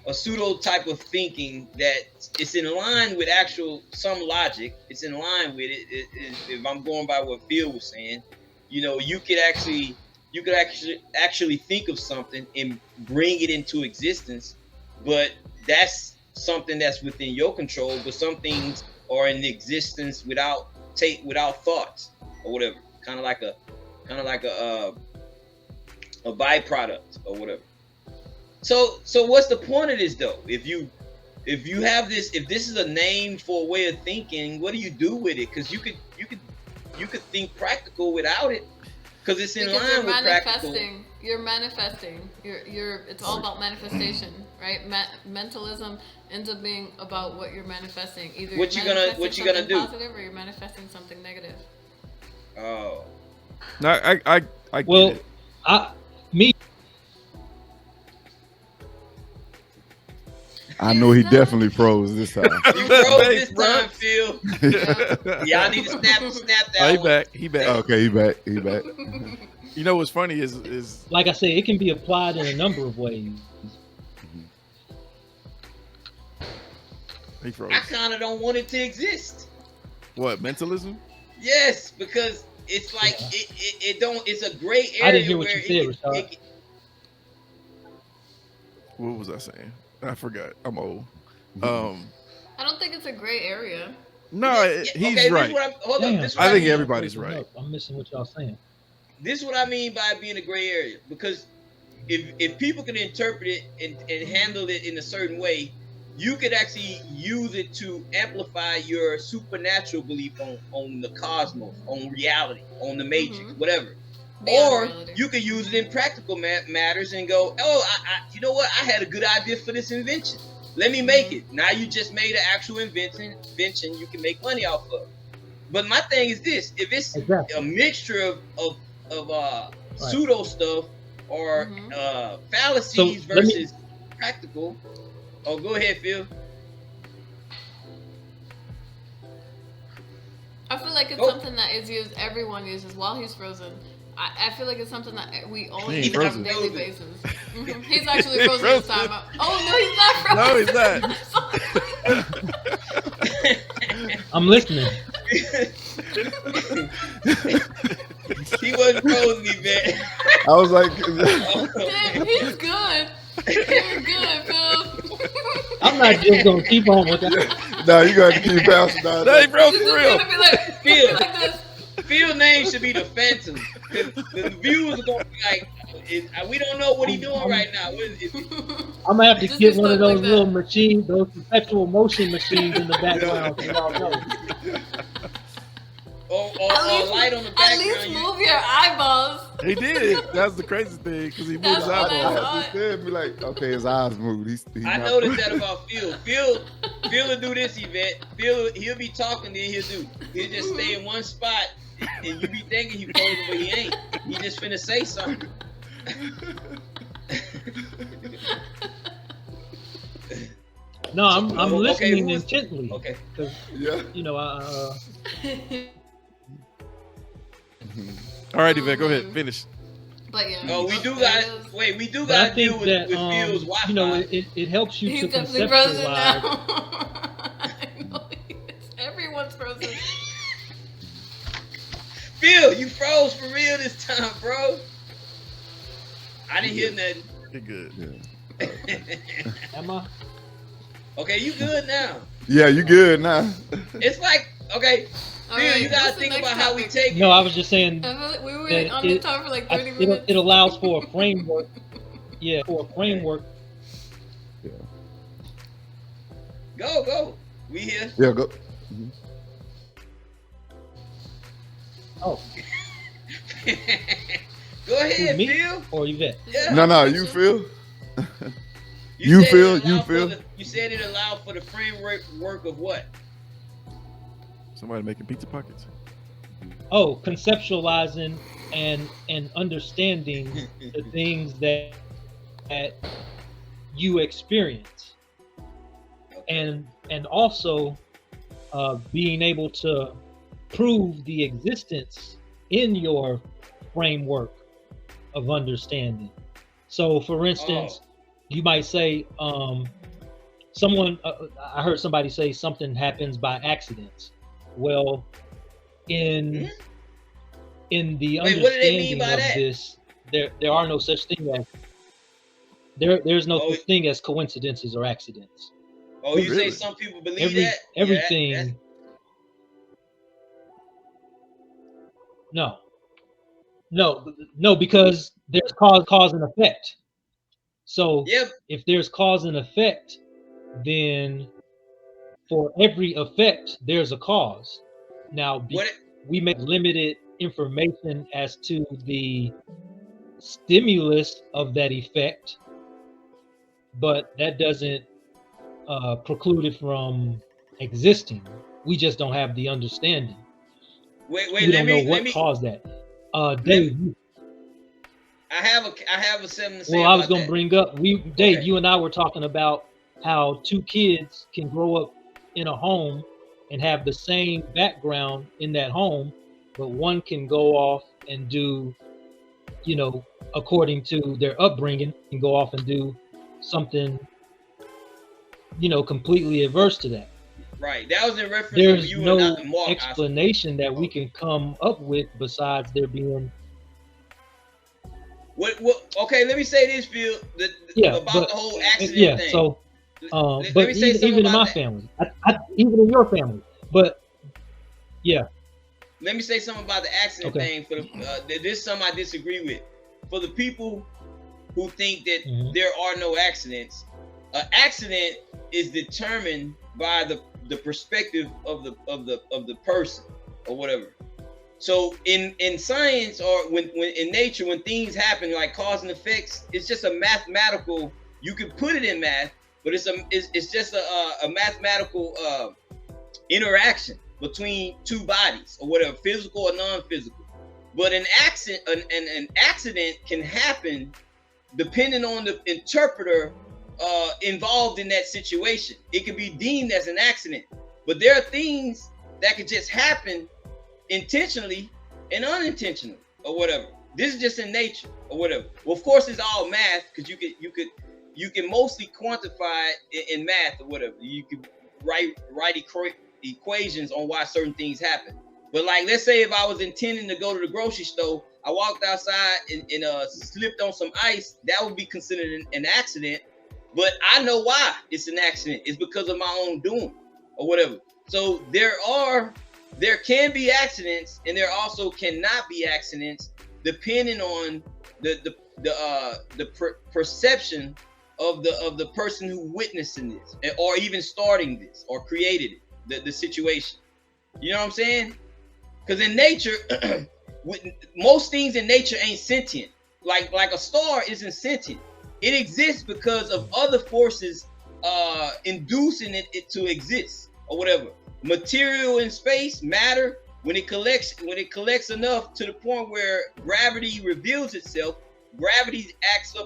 a pseudo type of thinking that it's in line with some logic. It's in line with it. If I'm going by what Phil was saying, you could actually you could actually think of something and bring it into existence, but that's something that's within your control. But some things are in existence without thoughts or whatever, kind of like a byproduct or whatever. So what's the point of this though? If you have this, if this is a name for a way of thinking, what do you do with it? Because you could think practical without it, because it's in line with practical. You're manifesting. It's all about manifestation, right? Mentalism ends up being about what you're manifesting. Either what you gonna do? Positive, or you're manifesting something negative. Oh. No, I well, get it. I know he definitely froze this time. You froze this time, Phil. Y'all need to snap that. He back. Okay, he back. You know what's funny is like I said, it can be applied in a number of ways. He froze. I kind of don't want it to exist. What, mentalism? Yes, because it's like it don't. It's a gray area. I didn't hear what you said, Rashad. What was I saying? I forgot. I'm old. I don't think it's a gray area. No, he's right. I think everybody's right. I'm missing what y'all saying. This is what I mean by being a gray area, because if people can interpret it and handle it in a certain way, you could actually use it to amplify your supernatural belief on the cosmos, on reality, on the matrix, whatever. Or you could use it in practical matters and go, oh, you know what? I had a good idea for this invention. Let me make it. Now you just made an actual invention you can make money off of. But my thing is this: if it's a mixture of pseudo stuff or fallacies versus practical. Oh, go ahead, Phil. I feel like it's something that is used. Everyone uses while he's frozen. I feel like it's something that we all use on a daily basis. He's actually frozen this time. Oh no, he's not frozen. No, he's not. I'm listening. He wasn't frozen, man. I was like, Damn, he's good. You're good, Phil. I'm not just gonna keep on with that. no, you got to keep bouncing down. No, he froze for real. Phil's name should be the Phantom. The viewers are gonna be like, we don't know what he's doing right now. I'm gonna have to get one of those little machines, those perpetual motion machines in the background. So y'all know. Or light on the background. At least move your eyeballs. He did. That's the crazy thing, because he moved his eyeballs. Be like, okay, his eyes moved. He's I noticed that about Phil. Phil will do this event. He'll be talking, then he'll just stay in one spot, and you be thinking he frozen, but he ain't. He just finna say something. No, I'm listening intently. Okay. Yeah. You know, All right, Yvette, go ahead, finish. But yeah. Oh, we do got to deal with Phil's Wi-Fi. You know, it helps you to definitely frozen conceptualize. now. I know everyone's frozen. Phil, you froze for real this time, bro. I didn't hear nothing. You're good. Yeah. Am I? Okay, you good now. Yeah, you good now. It's like, okay, Phil, you gotta think about how we take it. No, I was just saying. We were on the time for like 30 minutes. It allows for a framework. Yeah, for a framework. Yeah. Go. We here. Yeah, go. Oh. Go ahead, Me Phil. or Yvette? Yeah. No, you feel. You feel. You said it allowed for the framework of what? Somebody making pizza pockets. Oh, conceptualizing and understanding the things that you experience, and also being able to prove the existence in your framework of understanding. So, for instance, you might say, someone. I heard somebody say something happens by accident. Well, in the understanding of this, there are no such thing as there's no such thing as coincidences or accidents. Oh, you Really? say some people believe that? Everything. No, no, because there's cause and effect. So if there's cause and effect, then for every effect there's a cause. Now we make limited information as to the stimulus of that effect, but that doesn't preclude it from existing. We just don't have the understanding. Wait, we don't know what caused that. Dave, I have a something to say. Well, I was going to bring up Dave. You and I were talking about how two kids can grow up in a home and have the same background in that home, but one can go off and do, according to their upbringing, and go off and do something, completely adverse to that. Right. That was in reference There's to you no and Mark. explanation that we can come up with besides there being. What? Okay, let me say this, Phil. About the whole accident thing. So, but even in my family, even in your family, but yeah. Let me say something about the accident thing. For this is something I disagree with. For the people who think that there are no accidents, an accident is determined by the perspective of the person or whatever. So in science, or when in nature, when things happen like cause and effects, it's just a mathematical. You can put it in math, but it's just a mathematical interaction between two bodies or whatever, physical or non-physical. But an accident can happen depending on the interpreter involved in that situation. It can be deemed as an accident, but there are things that could just happen intentionally and unintentionally or whatever. This is just in nature or whatever. Well, of course, it's all math, because you can mostly quantify it in math or whatever. You can write equations on why certain things happen. But like, let's say if I was intending to go to the grocery store, I walked outside and slipped on some ice, that would be considered an accident. But I know why it's an accident. It's because of my own doing or whatever. So there can be accidents, and there also cannot be accidents, depending on the perception of the person who witnessing this, or even starting this, or created it, the situation. You know what I'm saying? Because in nature, most things in nature ain't sentient. Like a star isn't sentient. It exists because of other forces inducing it to exist or whatever. Material in space, matter, when it collects enough to the point where gravity reveals itself, gravity acts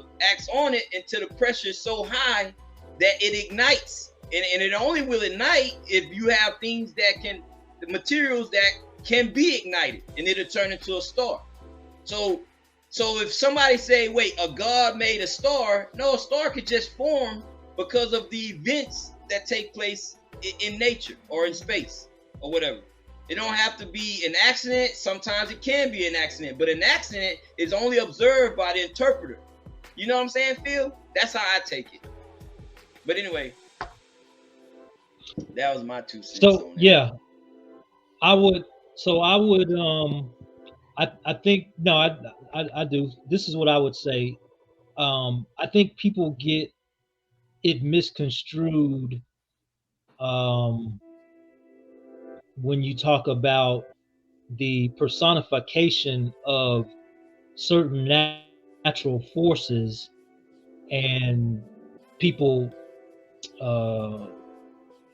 on it until the pressure is so high that it ignites. And it only will ignite if you have things the materials that can be ignited, and it'll turn into a star. So if somebody say, wait, a God made a star, no, a star could just form because of the events that take place in nature or in space or whatever. It don't have to be an accident. Sometimes it can be an accident, but an accident is only observed by the interpreter. You know what I'm saying, Phil? That's how I take it. But anyway, that was my 2 cents. So yeah, I would. I think no, I do. This is what I would say. I think people get it misconstrued when you talk about the personification of certain natural forces, and people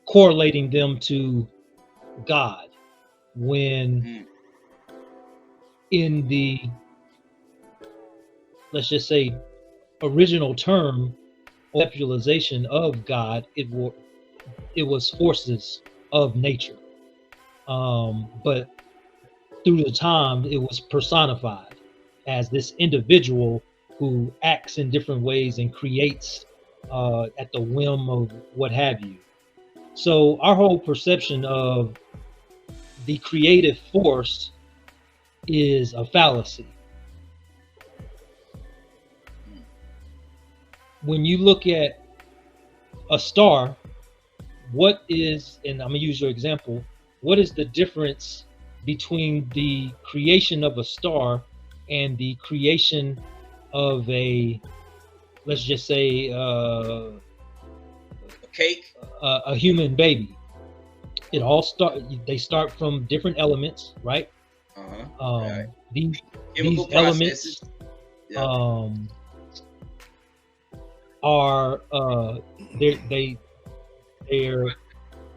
correlating them to God, when in the, let's just say, original term or conceptualization of God, it was forces of nature, but through the time it was personified as this individual who acts in different ways and creates at the whim of what have you. So our whole perception of the creative force is a fallacy. when you look at a star, what is, and I'm gonna use your example, what is the difference between the creation of a star and the creation of a, let's just say, Cake. a human baby? It all they start from different elements, right? Right. These Chemical elements are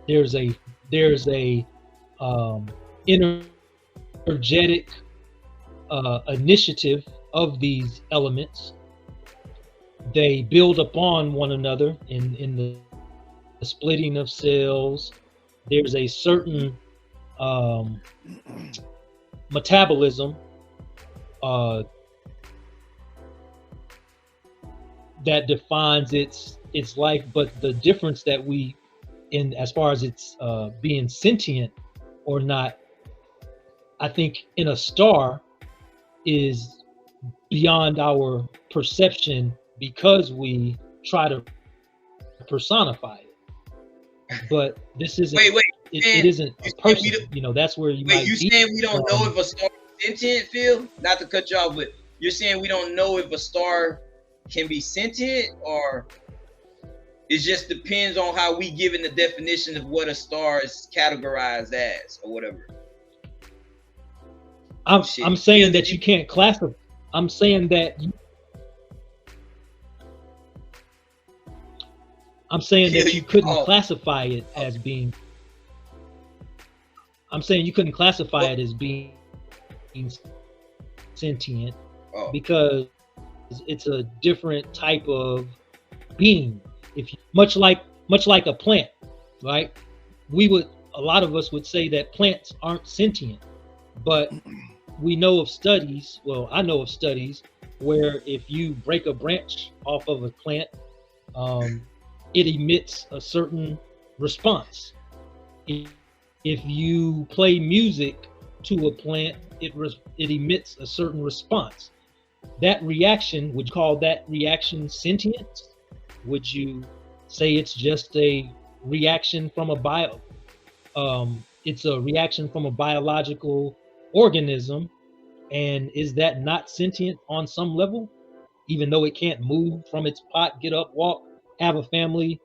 there's a energetic initiative of these elements. They build upon one another in the splitting of cells. There's a certain metabolism that defines its life, but the difference that we, in as far as it's being sentient or not, I think in a star is beyond our perception because we try to personify it. But this isn't. Wait. It isn't a person. You know, that's where you might. Wait, you saying we don't know if a star is sentient, Phil? Not to cut you off, but you're saying we don't know if a star can be sentient, or it just depends on how we given the definition of what a star is categorized as, or whatever. I'm saying that you can't classify. I'm saying that. I'm saying that you couldn't classify it as being. I'm saying you couldn't classify it as being sentient because it's a different type of being. If you, much like a plant, right? A lot of us would say that plants aren't sentient, but we know of studies. Well, I know of studies where if you break a branch off of a plant, it emits a certain response. If you play music to a plant, it emits a certain response. That reaction, would you call that reaction sentient? Would you say it's just a reaction from it's a reaction from a biological organism? And is that not sentient on some level? Even though it can't move from its pot, get up, walk, have a family,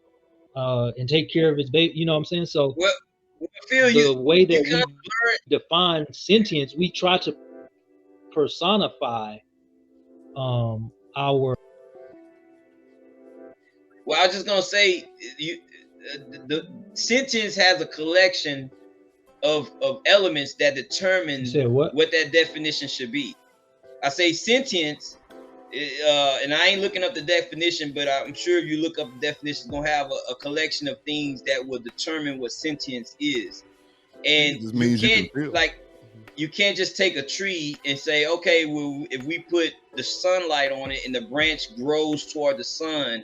and take care of its baby, you know what I'm saying? So the way that we define sentience, we try to personify our. Well, I was just gonna say, the sentience has a collection of elements that determine what that definition should be. I say sentience, and I ain't looking up the definition, but I'm sure if you look up the definition, it's gonna have a collection of things that will determine what sentience is. And you can't just take a tree and say, okay, well, if we put the sunlight on it and the branch grows toward the sun,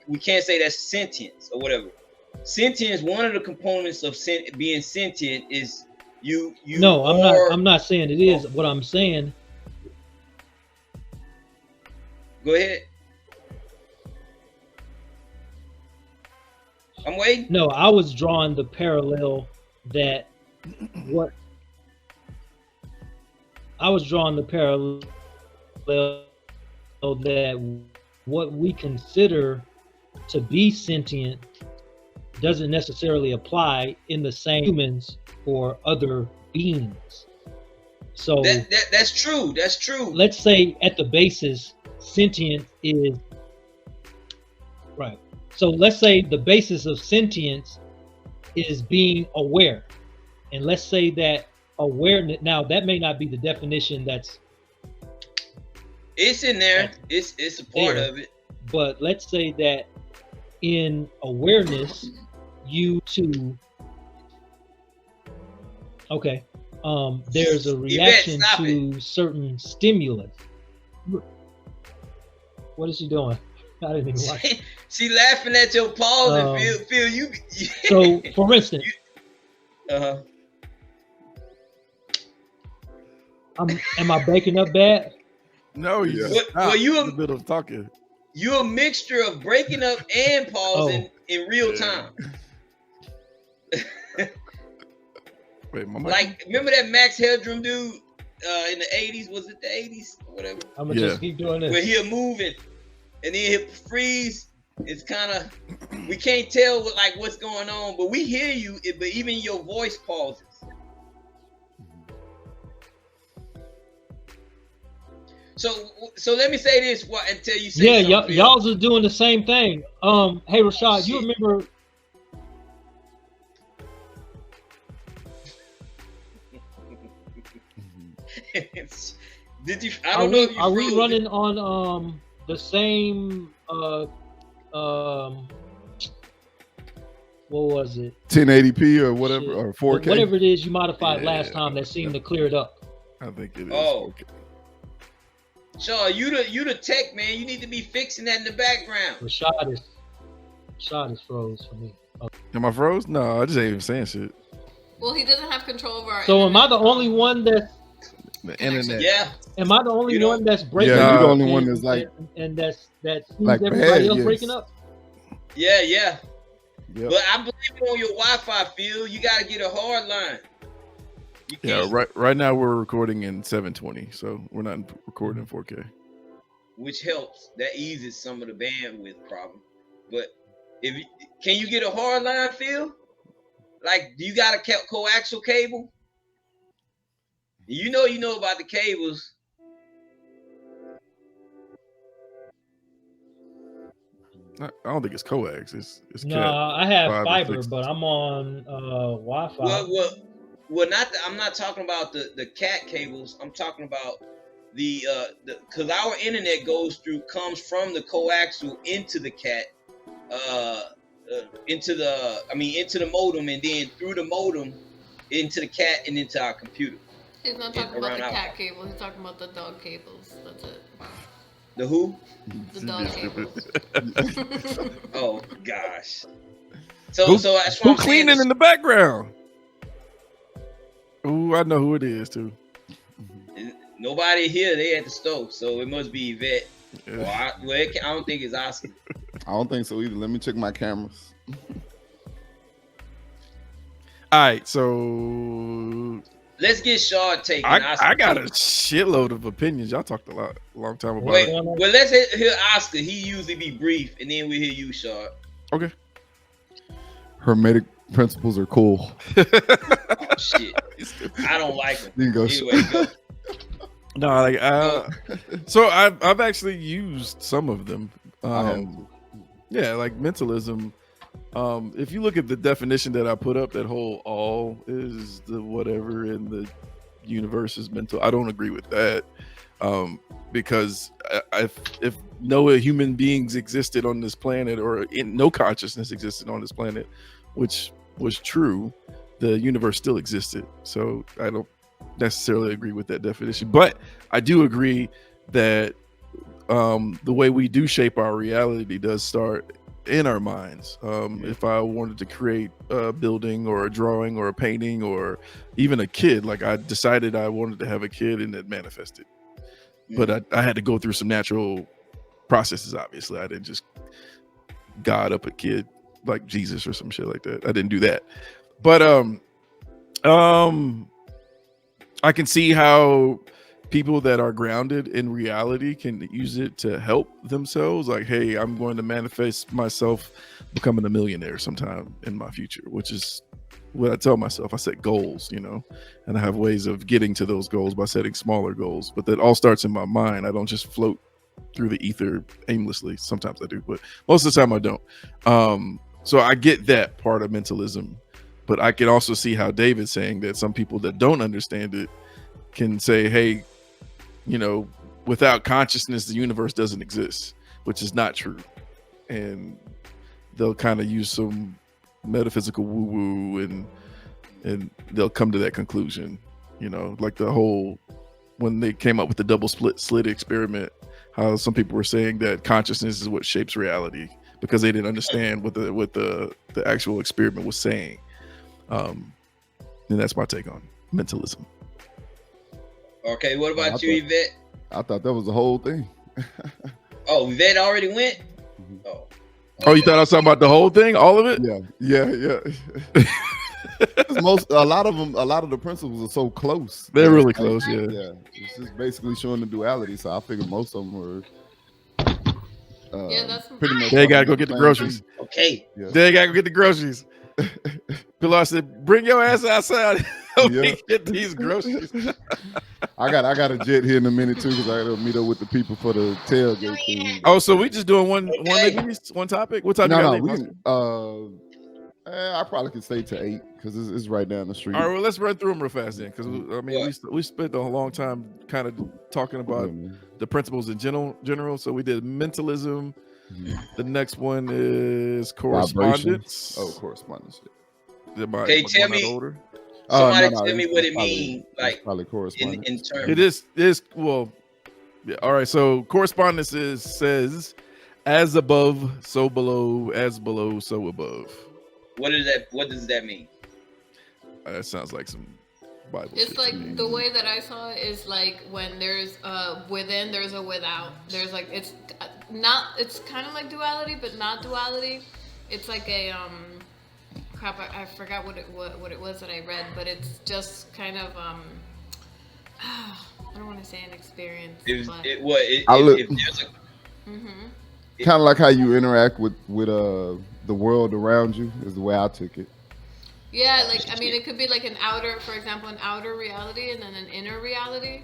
we can't say that's sentience or whatever. Sentience, one of the components of being sentient is you. No, I'm not saying it is. What I'm saying. Go ahead. I'm waiting. No, I was drawing the parallel that what we consider to be sentient doesn't necessarily apply in the same humans or other beings. So that's true. That's true. Let's say at the basis, sentient is right. So let's say the basis of sentience is being aware. And let's say that awareness, now that may not be the definition it's in there. It's a part of it. But let's say that in awareness, you too. Okay. There's a reaction to certain stimulus. What is she doing? I didn't even watch. She laughing at your pause and feel you. So, for instance, am I breaking up bad? No, you well, you in the middle of talking. you're a mixture of breaking up and pausing in real time. Wait, like, remember that Max Headroom dude in the 80s? Was it the 80s or whatever? I'm gonna just keep doing this. Where he'll move it and then he'll freeze. It's kind of, we can't tell what's going on, but we hear you. But even your voice pauses. So let me say this until you say something. Y'all's are doing the same thing. Hey Rashad, you remember? Did you? I don't know. If you are we running on the same what was it? 1080p or whatever, Shit. or 4K, whatever it is you modified last time that seemed to clear it up. I think it is. Oh. 4K. Shaw, you the tech man. You need to be fixing that in the background. Rashad is froze for me. Okay. Am I froze? No, I just ain't even saying shit. Well, he doesn't have control over our. So am I the only one that's the internet? Yeah. Am I the only one that's breaking? Yeah, up you're the only one that's and that's like everybody bad, else breaking up. Yeah. Yep. But I blame it on your Wi-Fi, Phil. You got to get a hard line. Yeah, right now we're recording in 720, so we're not recording in 4K. Which helps. That eases some of the bandwidth problem. But can you get a hard line, Phil? Like, do you got a coaxial cable? You know about the cables. I don't think it's coax. It's No, cat. I have fiber, but I'm on Wi-Fi. Well, I'm not talking about the cat cables. I'm talking about because our internet comes from the coaxial into the cat, into the modem, and then through the modem into the cat and into our computer. He's not talking about the cat cable. He's talking about the dog cables. That's it. The who? The dog cables. Oh gosh. So that's what who cleaning in the background? Ooh, I know who it is too. Nobody here. They at the stove, so it must be Yvette. Yeah. I don't think it's Oscar. I don't think so either. Let me check my cameras. All right, so let's get Shard taken. I got a shitload of opinions. Y'all talked a long time about it. Well, let's hear Oscar. He usually be brief, and then we hear you, Shard. Okay. Hermetic principles are cool. Oh shit! I don't like them. You can go. Anyway, go. No, so I've actually used some of them. Yeah, like mentalism. If you look at the definition that I put up, that whole all is the whatever in the universe is mental. I don't agree with that. Because if no human beings existed on this planet, or no consciousness existed on this planet, which was true, the universe still existed. So I don't necessarily agree with that definition, but I do agree that the way we do shape our reality does start in our minds. If I wanted to create a building or a drawing or a painting or even a kid, like I decided I wanted to have a kid and it manifested. But I had to go through some natural processes. Obviously, I didn't just God up a kid like Jesus or some shit like that. I didn't do that. But I can see how people that are grounded in reality can use it to help themselves. Like, hey, I'm going to manifest myself becoming a millionaire sometime in my future, which is what I tell myself. I set goals, and I have ways of getting to those goals by setting smaller goals. But that all starts in my mind. I don't just float through the ether aimlessly. Sometimes I do, but most of the time I don't. So I get that part of mentalism, but I can also see how David's saying that some people that don't understand it can say, hey, without consciousness, the universe doesn't exist, which is not true. And they'll kind of use some metaphysical woo-woo and they'll come to that conclusion, like the whole, when they came up with the double slit experiment, how some people were saying that consciousness is what shapes reality because they didn't understand what the actual experiment was saying. And that's my take on mentalism. Okay, what about you, Yvette? I thought that was the whole thing. Oh, Yvette already went. Mhm. Oh. Oh, you thought I was talking about the whole thing, all of it? Yeah. A lot of the principles are so close. They're that really it's like, close, yeah. Yeah, it's just basically showing the duality. So I figured most of them were Yeah, that's pretty much. They gotta talking go about get the same groceries. thing. Okay. Yeah. They gotta go get the groceries. Pilar said, "Bring your ass outside. Help me Yeah. get these groceries." I got a jet here in a minute too because I gotta meet up with the people for the tailgate thing. Oh, so we just doing one Okay. of these, one topic? What time you No, got no, leave, we Oscar? can. I probably could stay to 8 because it's right down the street. All right, well, let's run through them real fast then, because I mean, What? we spent a long time kind of talking Yeah, about man. the principles in general. So we did mentalism. Mhm. The next one is Vibrations. correspondence. Oh, correspondence. Okay, tell going out me. of order. Somebody No, tell me it's what it probably- means, it's like probably in correspondence. terms. It is well. Yeah, all right. So correspondence says, "As above, so below. As below, so above." What is that? What does that mean? That sounds like some Bible It's shit to like me. the way that I saw it is like when there's within, there's a without. There's like it's not. It's kind of like duality, but not duality. It's like a crap. I forgot what it was that I read, but it's just kind of I don't want to say an experience. But, If there's a Kind of like how you interact with the world around you is the way I took it. yeah, like I mean, it could be like an outer, for example, an outer reality and then an inner reality.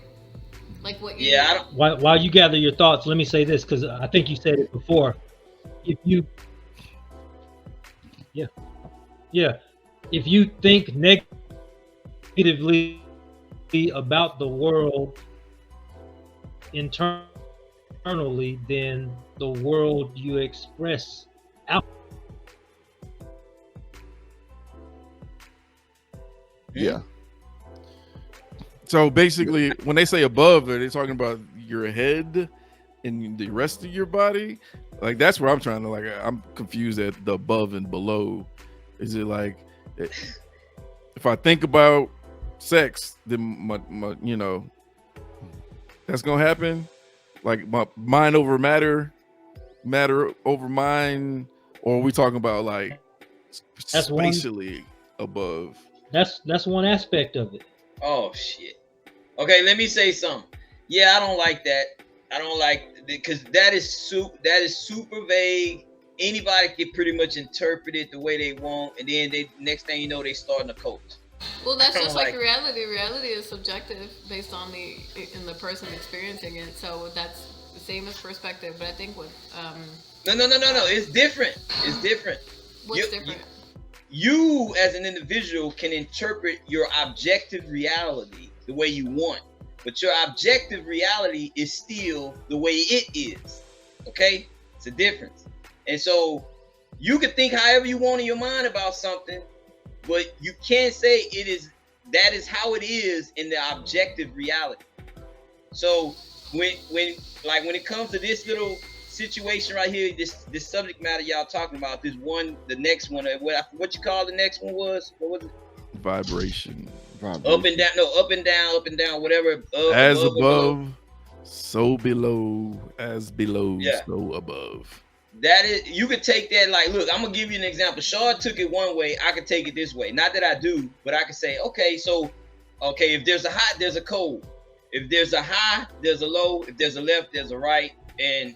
Like what you. yeah, I don't. While you gather your thoughts, let me say this because I think you said it before. If you, if you think negatively about the world internally, then the world you express out. Yeah. So basically, when they say above, are they talking about your head and the rest of your body? Like that's where I'm trying to I'm confused at the above and below. Is it like if I think about sex, then my that's gonna happen? Like my mind over matter over mind, or are we talking about like That's one- spatially above? That's one aspect of it. Oh shit. Okay, let me say something. Yeah, I don't like that. I don't like because that is super vague. Anybody can pretty much interpret it the way they want, and then they next thing you know they starting a cult. Well, that's I don't just like like- reality. Reality is subjective based on the person experiencing it. So that's the same as perspective. But I think with No. It's different. It's different. what's You- different? You as an individual can interpret your objective reality the way you want, but your objective reality is still the way it is. Okay, it's a difference. And so you can think however you want in your mind about something, but you can't say that is how it is in the objective reality. So when it comes to this little situation right here, this subject matter y'all talking about, the next one, what you call the next one was? What was it? Vibration. Up and down, whatever. As above, above, so below. As below, Yeah. so above. That is, you could take that like, look, I'm gonna give you an example. Shaw took it one way, I could take it this way. Not that I do, but I could say, okay, if there's a hot, there's a cold. If there's a high, there's a low. If there's a left, there's a right, and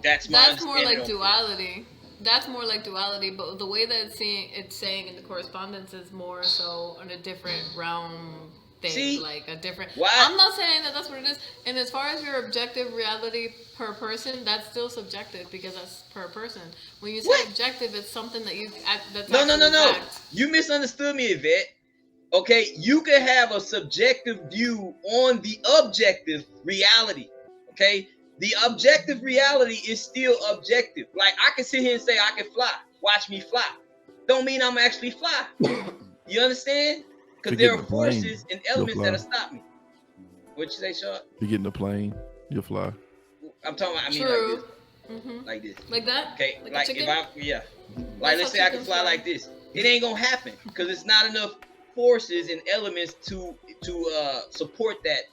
that's my That's more understanding like of it. duality. That's more like duality, but the way that it's saying in the correspondence is more so on a different realm thing, See? like a different. Why? I'm not saying that that's what it is. And as far as your objective reality per person, that's still subjective because that's per person. When you say What? objective, it's something that that's No. actually fact. You misunderstood me, Yvette. Okay, you can have a subjective view on the objective reality. Okay, the objective reality is still objective. Like I can sit here and say I can fly. Watch me fly. Don't mean I'm actually fly. You understand? Because there are Forget the plane, forces and you'll elements fly. that'll stop me. What'd you say, Shaw? You get in a plane, you'll fly. I'm talking about. I mean, True. Mm-hmm. like this. Like that? Okay, Like a like if chicken? like That's let's how say I can chickens fly fly. like this. It ain't gonna happen because it's not enough forces and elements to support that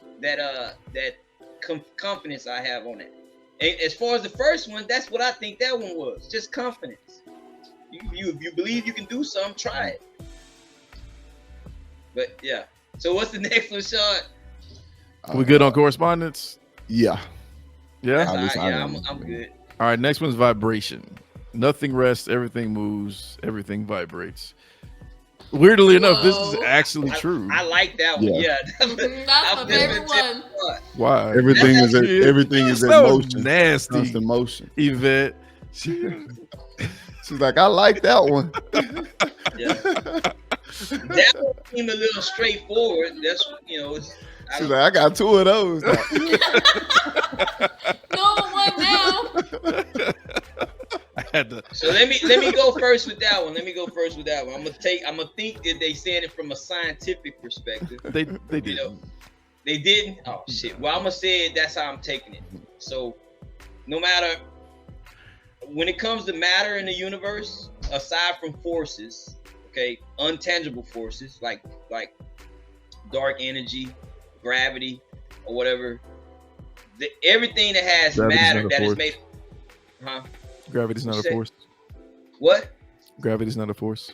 confidence I have on it. And as far as the first one, that's what I think that one was. Just confidence. If you believe you can do something, try it. But yeah. So what's the next one, Sean? We good on correspondence? Yeah. Yeah. That's I all just- right. I Yeah, don't- I'm good. All right. Next one's vibration. Nothing rests. Everything moves. Everything vibrates. Weirdly enough, this is Whoa. actually true. I like that one. Yeah. Yeah. Mhm, that's my favorite one. Why? Everything is That's everything is in so motion. nasty. Constant motion. Yvette. She's like, I like that one. Yeah. That one seemed a little straightforward. That's it's. She's like, I got two of those. No one now. I had to. So let me go first with that one. I'm gonna think that they said it from a scientific perspective. They did. You know, they didn't. Oh shit. Well, I'm gonna say it. That's how I'm taking it. So, no matter when it comes to matter in the universe, aside from forces, okay, untangible forces like dark energy, gravity, or whatever, everything that has Gravity's matter not a that is force. made, huh? Gravity's not a Say- force. What? Gravity's not a force.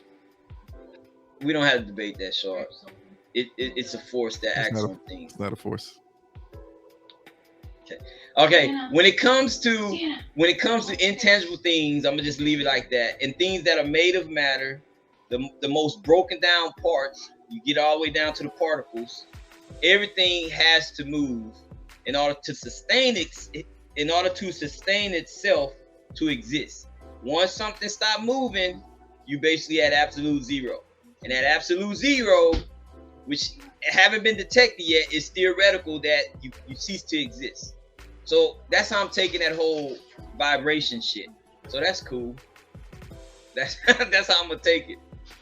We don't have to debate that, Sharp. It's a force that acts not a- on things. It's not a force. Okay, when it comes to intangible things, I'm gonna just leave it like that. And things that are made of matter, the most broken down parts, you get all the way down to the particles. Everything has to move in order to sustain itself to exist. Once something stops moving, you basically at absolute zero. And at absolute zero, which haven't been detected yet, is theoretical that you cease to exist. So that's how I'm taking that whole vibration shit. So that's cool. That's how I'm gonna take it.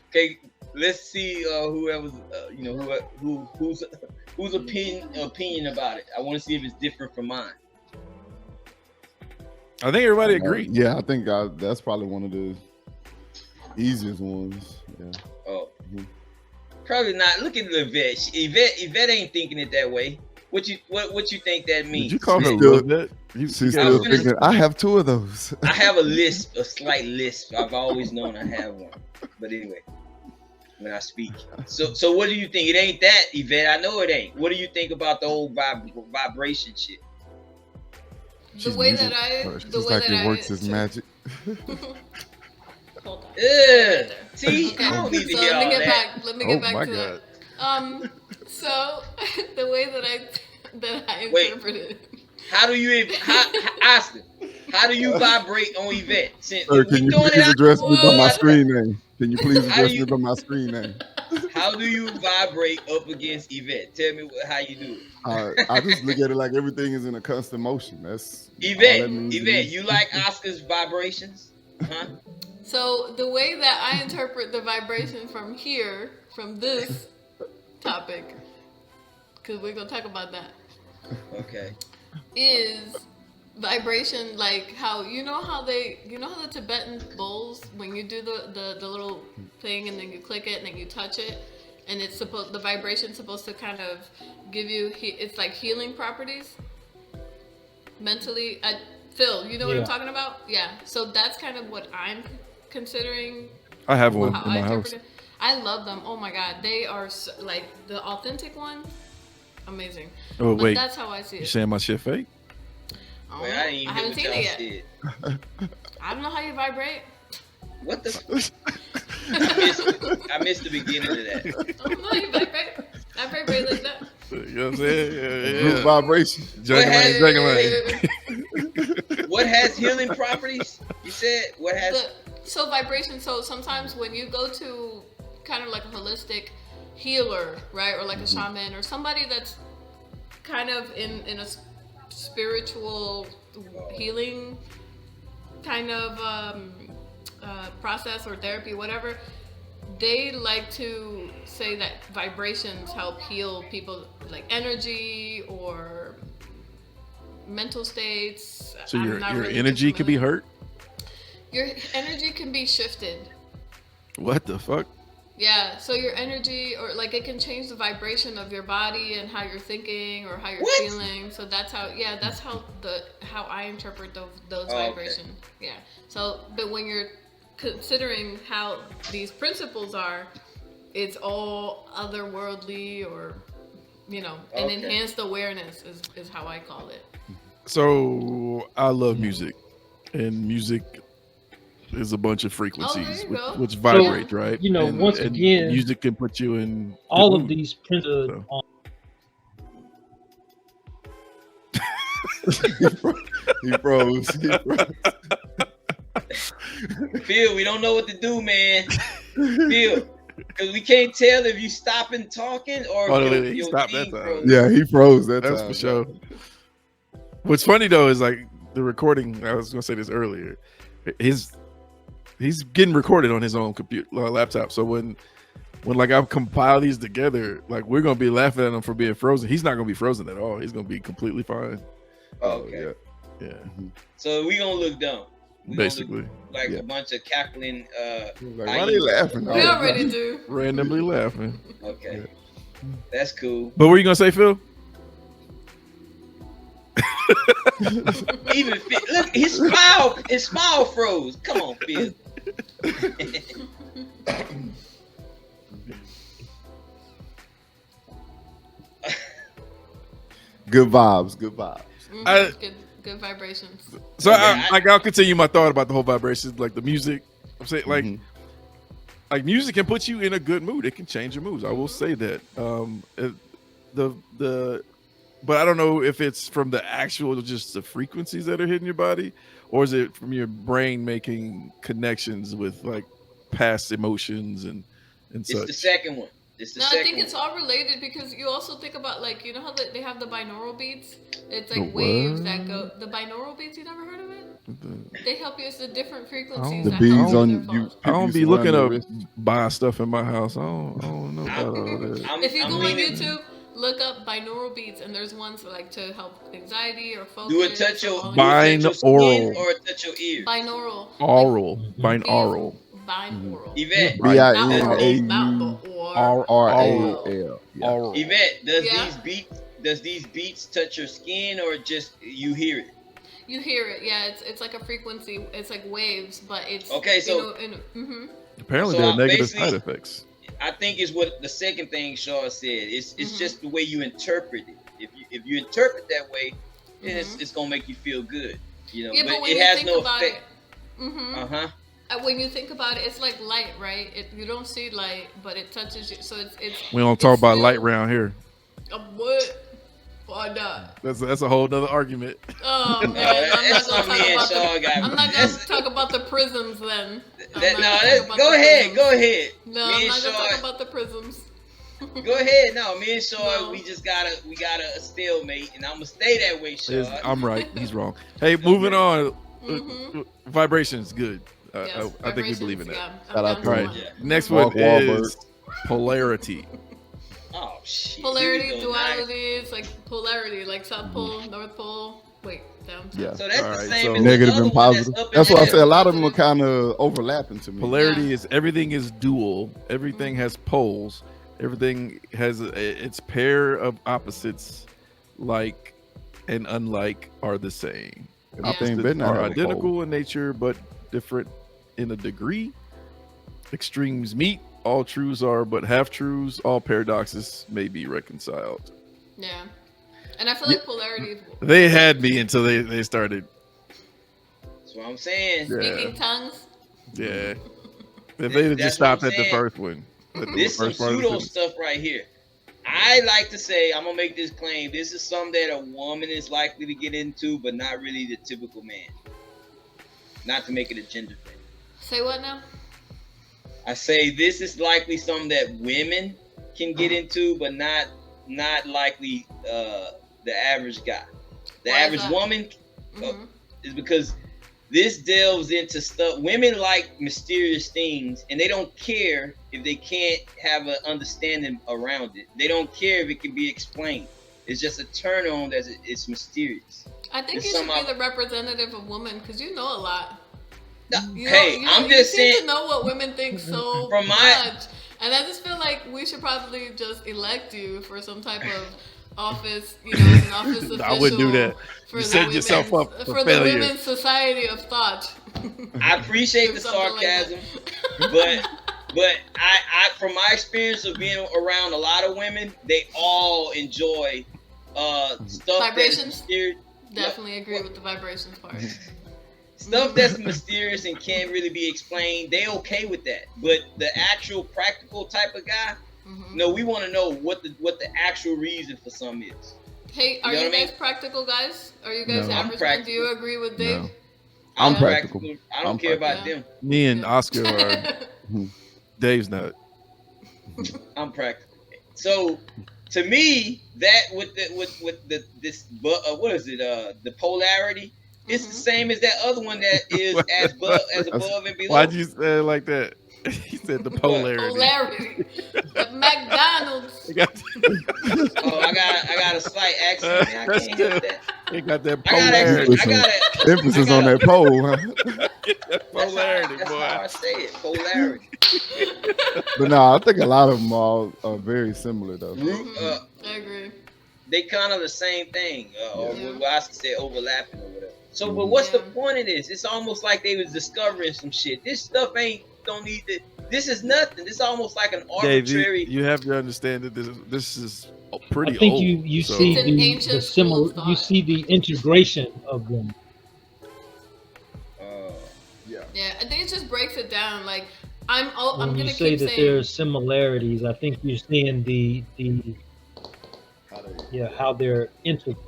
Okay, let's see whoever's whose opinion about it. I want to see if it's different from mine. I think everybody agreed. Yeah, I think that's probably one of the easiest ones. Yeah. Oh, Mhm. probably not. Look at Yvette. Yvette ain't thinking it that way. What you think that means? Did you call her Still- Yvette? You She's got still gonna- thinking, I have two of those. I have a slight lisp. I've always known I have one. But anyway, when I speak. So what do you think? It ain't that, Yvette. I know it ain't. What do you think about the whole vibration shit? The way that I, She's the way like that it I, works as magic. Hold on. Yeah. See, I don't need to So hear all that. Let me Oh get back my to god. that. So the way that I Wait. interpret it. How do you Austin? How do you vibrate on Yvette? Since Sir, we can you throwing it please out, address me by my What? screen name? Can you please How address do me you- by my screen name? how do you vibrate up against Yvette? Tell me how you do it. I just look at it like everything is in a constant motion. That's all Yvette, that means to Yvette, me. you like Oscar's vibrations? Huh? So the way that I interpret the vibration from this topic, because we're gonna talk about that, Okay. is vibration like how how the Tibetan bowls, when you do the little thing and then you click it and then you touch it, and the vibration's supposed to kind of give you it's like healing properties mentally. Phil, you know what I'm Yeah. talking about? Yeah. So that's kind of what I'm considering I have one how in I my interpret house. it. I love them. Oh my god, they are like the authentic one. Amazing. Oh But wait, that's how I see you it. saying my shit fake? I, Wait, don't I know. didn't even I hear haven't what seen y'all it yet. said. I don't know how you vibrate. What the? I missed the beginning of that. I don't know how you vibrate. I vibrate like that. You know what I'm saying? Group Yeah. vibration. Juggling, juggling. What has healing properties? You said what has? So vibration. So sometimes when you go to kind of like a holistic healer, right, or like a shaman or somebody that's kind of in a spiritual healing kind of process or therapy, whatever, they like to say that vibrations help heal people, like energy or mental states. So I'm your not really too energy could be familiar. hurt? Your energy can be shifted. What the fuck? Yeah, so your energy, or like it can change the vibration of your body and how you're thinking or how you're What? feeling. So that's how I interpret those Oh, okay. vibrations. Yeah. So, but when you're considering how these principles are, it's all otherworldly, or an Okay. enhanced awareness is how I call it. So I love music, and music is a bunch of Oh, frequencies there you which, go. which vibrate, right? You know, And, once and again, music can put you in good all of mood. these principles So. He froze. Phil, we don't know what to do, man. Phil, because we can't tell if you stopping talking or Oh, if he your stopped that thing time. froze. Yeah, he froze that That's time. for sure. What's funny though is like the recording. I was gonna say this earlier. He's getting recorded on his own computer laptop. So when like I compile these together, like we're gonna be laughing at him for being frozen. He's not gonna be frozen at all. He's gonna be completely fine. Okay. Yeah. So we gonna look dumb. We Basically, gonna look like a bunch of cackling. Like, why they laughing? We already do. randomly laughing. Okay, that's cool. But what were you gonna say, Phil? Even Phil, look, his smile froze. Come on, Phil. Good vibes. Good vibrations. So Okay, I'll continue my thought about the whole vibration, like the music. I'm saying like music can put you in a good mood. It can change your moods. I will say that. But I don't know if it's from the actual just the frequencies that are hitting your body, or is it from your brain making connections with like past emotions and it's such. the second one. It's the No, second I think one. it's all related, because you also think about, like, you know how they have the binaural beats? It's like The waves what? that go. The binaural beats, you never heard of it? They help you. It's the different frequencies. The that beads help on their you. falls. I don't you be surround looking your up wrist. buy stuff in my house. I don't know about all that. If you I'm go on leaning- YouTube, look up binaural beats, and there's ones like to help anxiety or focus. Do it touch your or all Binaural. skin or touch your ear? binaural. Oral, Like, binaural. binaural. Yvette, Not the or. R-A-L. Yeah. Oral. Yvette, Yeah. does these beats touch your skin or just you hear it? You hear it, yeah. It's like a frequency. It's like waves, but it's Okay, so- Apparently, So there are I negative basically- side effects. I think is what the second thing Shaw said. It's just the way you interpret it. If you interpret that way, then it's gonna make you feel good. You know, Yeah, but when it you has think no about effect. it, when you think about it, it's like light, right? You don't see light, but it touches you. So it's. We don't talk it's about still- light around here. What? Why not? That's a whole nother argument. Oh man, That's something me and Shaw got. I'm not gonna talk about the prisms then. Go ahead. No, Me I'm and not gonna Shaw. talk about the prisms. Go ahead. No, me and Shaw, No. we got a stalemate, and I'm gonna stay that way, Shaw. I'm right. He's wrong. Hey, moving on. Vibrations, good. Yes, I think we believe in that. yeah, Shout out to Right. him. Yeah. Next Mark one Wahlberg. is polarity. Oh shit. Polarity, Here we go. Nice. duality, it's like polarity, like South Pole, North Pole. Wait, down. Yeah. So that's All the right, same so- as Negative the other and one positive. up and That's why I down. say a lot of them are kind of overlapping to me. Polarity Yeah. is everything is dual. Everything has poles. Everything has its pair of opposites, like and unlike, are the same. Yeah. Everything Opposites better not are have a pole. identical in nature, but different in a degree. Extremes meet. All truths are but half truths. All paradoxes may be reconciled. Yeah. And I feel like polarity, They had me until they started. That's what I'm saying. Yeah. speaking tongues. Yeah. If they had That's just stopped what I'm at the saying. first one. at the This some first part of the pseudo sentence. stuff right here. I like to say, I'm gonna make this claim. This is something that a woman is likely to get into, but not really the typical man. Not to make it a gender thing. Say what now? I say this is likely something that women can get into, but not likely the average guy. The Why is average that? woman Mhm. is because this delves into stuff. Women like mysterious things, and they don't care if they can't have an understanding around it. They don't care if it can be explained. It's just a turn on that it's mysterious. I think It's you should somehow- be the representative of women, because you know a lot. No, You hey, know, I'm you just seem saying. to know what women think so From my- much. And I just feel like we should probably just elect you for some type of office, as an office official. I wouldn't do that. For You the set yourself up for the failure. Women's Society of Thought. I appreciate the sarcasm, but I from my experience of being around a lot of women, they all enjoy stuff Vibrations? that's Definitely agree with the vibrations part. stuff that's mysterious and can't really be explained. They okay with that, but the actual practical type of guy, no, we want to know what the actual reason for some is. Hey, are you guys practical guys? Are you guys average men? Do you agree with Dave? No. I'm practical. I don't care about them. Me and Oscar are. Dave's not. I'm practical. So, to me, that with this what is it? The polarity. It's the same as that other one that is as above and below. Why'd you say it like that? He said the polarity. Polarity. The McDonald's. I got a slight accent. I can't help that. He got that polarity. I got emphasis on that pole, huh? Polarity, that's boy. how I say it. Polarity. But no, I think a lot of them are very similar though. I agree. They kind of the same thing. Or what I say overlapping or whatever. So, but what's the point of this? It's almost like they was discovering some shit. This stuff don't need to. This is nothing. This is almost like an arbitrary. Dave, you have to understand that this is pretty old. I think you so. see the similar. You see the integration of them. Yeah, I think it just breaks it down. Like I'm When gonna you say keep that saying there's similarities, I think you're seeing the how they're integrated.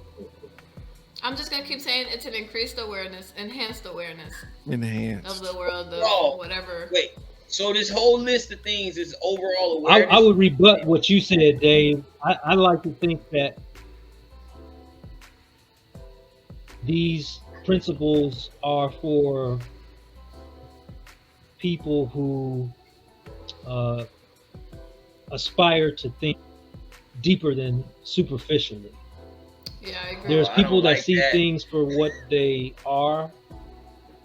I'm just gonna keep saying it's an increased awareness, enhanced awareness Enhanced. of the world of whatever. Wait, so this whole list of things is overall awareness? I would rebut what you said, Dave. I like to think that these principles are for people who aspire to think deeper than superficially. Yeah, I agree. There's people that like see that. things for what they are,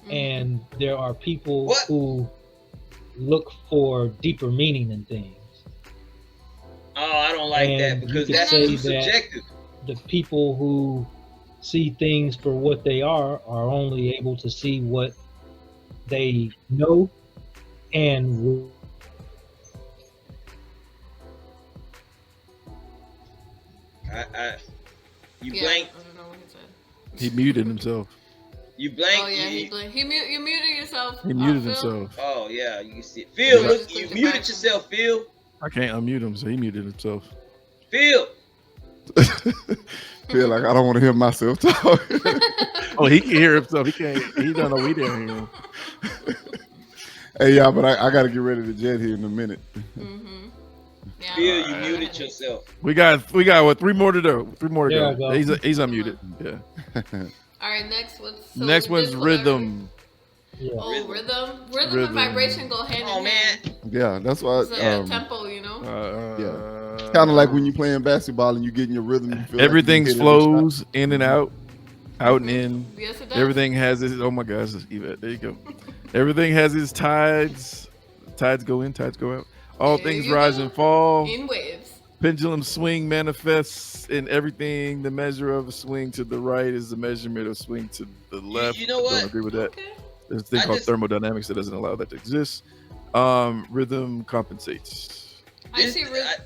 and there are people who look for deeper meaning in things. Oh, I don't like that And because you could that's say too that subjective. the people who see things for what they are only able to see what they know and You Yeah, blank. I don't know what he said. He muted himself. You blank. Oh yeah, you muted yourself. He muted Phil? himself. Oh yeah, you can see it. Phil, Yeah. look, you muted yourself, Phil. I can't unmute him, so he muted himself. Phil. Feel like I don't want to hear myself talk. Oh, he can hear himself. He can't. He don't know we didn't hear him. Hey, y'all, but I got to get ready to jet here in a minute. Yeah. Phil, you muted yourself. We got what? Three more to go. There I go. He's unmuted. Yeah. All right, next what's Next one's rhythm. yeah. Oh, rhythm and vibration go hand Oh in man. hand. Yeah, that's why. It's a tempo, you know. It's kind of like when you're playing basketball and you get in your rhythm. You feel Everything like you flows in and out and in. Yes, it does. Everything has its. Oh my gosh, Yvette, there you go. Everything has its tides. Tides go in, tides go out. All There things you rise go. and fall. In waves. Pendulum swing manifests in everything. The measure of a swing to the right is the measurement of swing to the left. You know what? Don't agree with that. Okay. There's a thing I called just- thermodynamics that doesn't allow that to exist. Rhythm compensates. I This- see. Go ahead.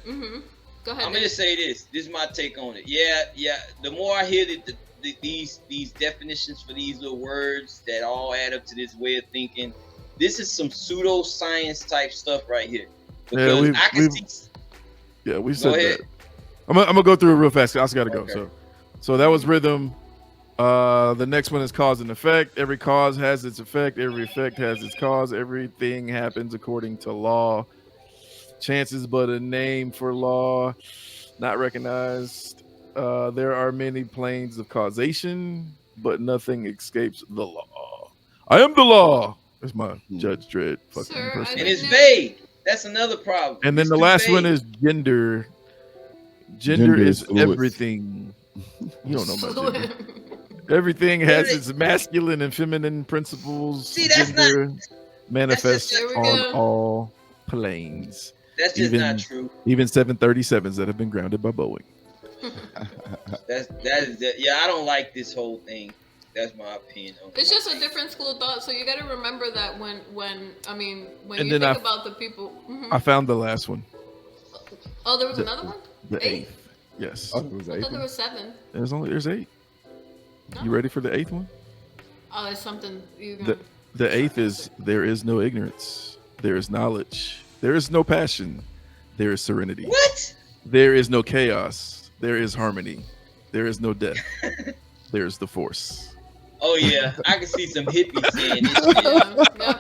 I'm gonna just say this. This is my take on it. Yeah. The more I hear these definitions for these little words that all add up to this way of thinking, this is some pseudoscience type stuff right here. Because we've- I can see. Yeah, we said ahead. that. I'm gonna go through it real fast. I also gotta go. Okay. So that was rhythm. The next one is cause and effect. Every cause has its effect. Every effect has its cause. Everything happens according to law. Chance is but a name for law, not recognized. There are many planes of causation, but nothing escapes the law. I am the law. That's my Judge Dredd fucking Sir, person. And it's vague. That's another problem. And then It's the too last one vague. is gender. Gender is fluid. everything. You don't know my Fluid. gender. Everything has Really? its masculine and feminine principles. See, that's Gender manifests There we on go. all planes. That's just not true. Even 737s that have been grounded by Boeing. Yeah, I don't like this whole thing. That's my opinion. It's just a different school of thought. So you got to remember that when And you then think about the people. I found the last one. Oh, there was another one. The eighth. Yes. Oh, it was I thought there was 7. There's 8. No. You ready for the 8th one? Oh, it's something you. The 8th is there is no ignorance, there is knowledge, there is no passion, there is serenity. What? There is no chaos, there is harmony, there is no death, there is the force. Oh yeah, I can see some hippies saying this. Yeah.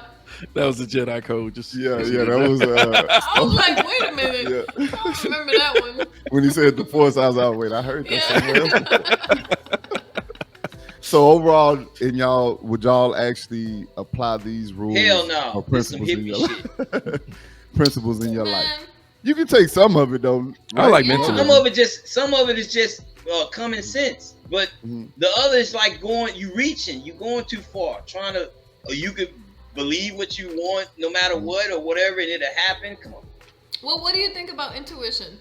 That was the Jedi code. Just that was. I was like, wait a minute. Yeah. I don't remember that one. When he said the force, I was like, wait, I heard that Yeah. somewhere else. So overall, would y'all actually apply these rules? Hell no. Or principles Some in your hippie life? Principles in your Man. life. You can take some of it though. I like Yeah. mentalism. Some of it is just common sense, but the other is like you going too far, or you could believe what you want no matter what or whatever, and it'll happen. Come on. Well, what do you think about intuition?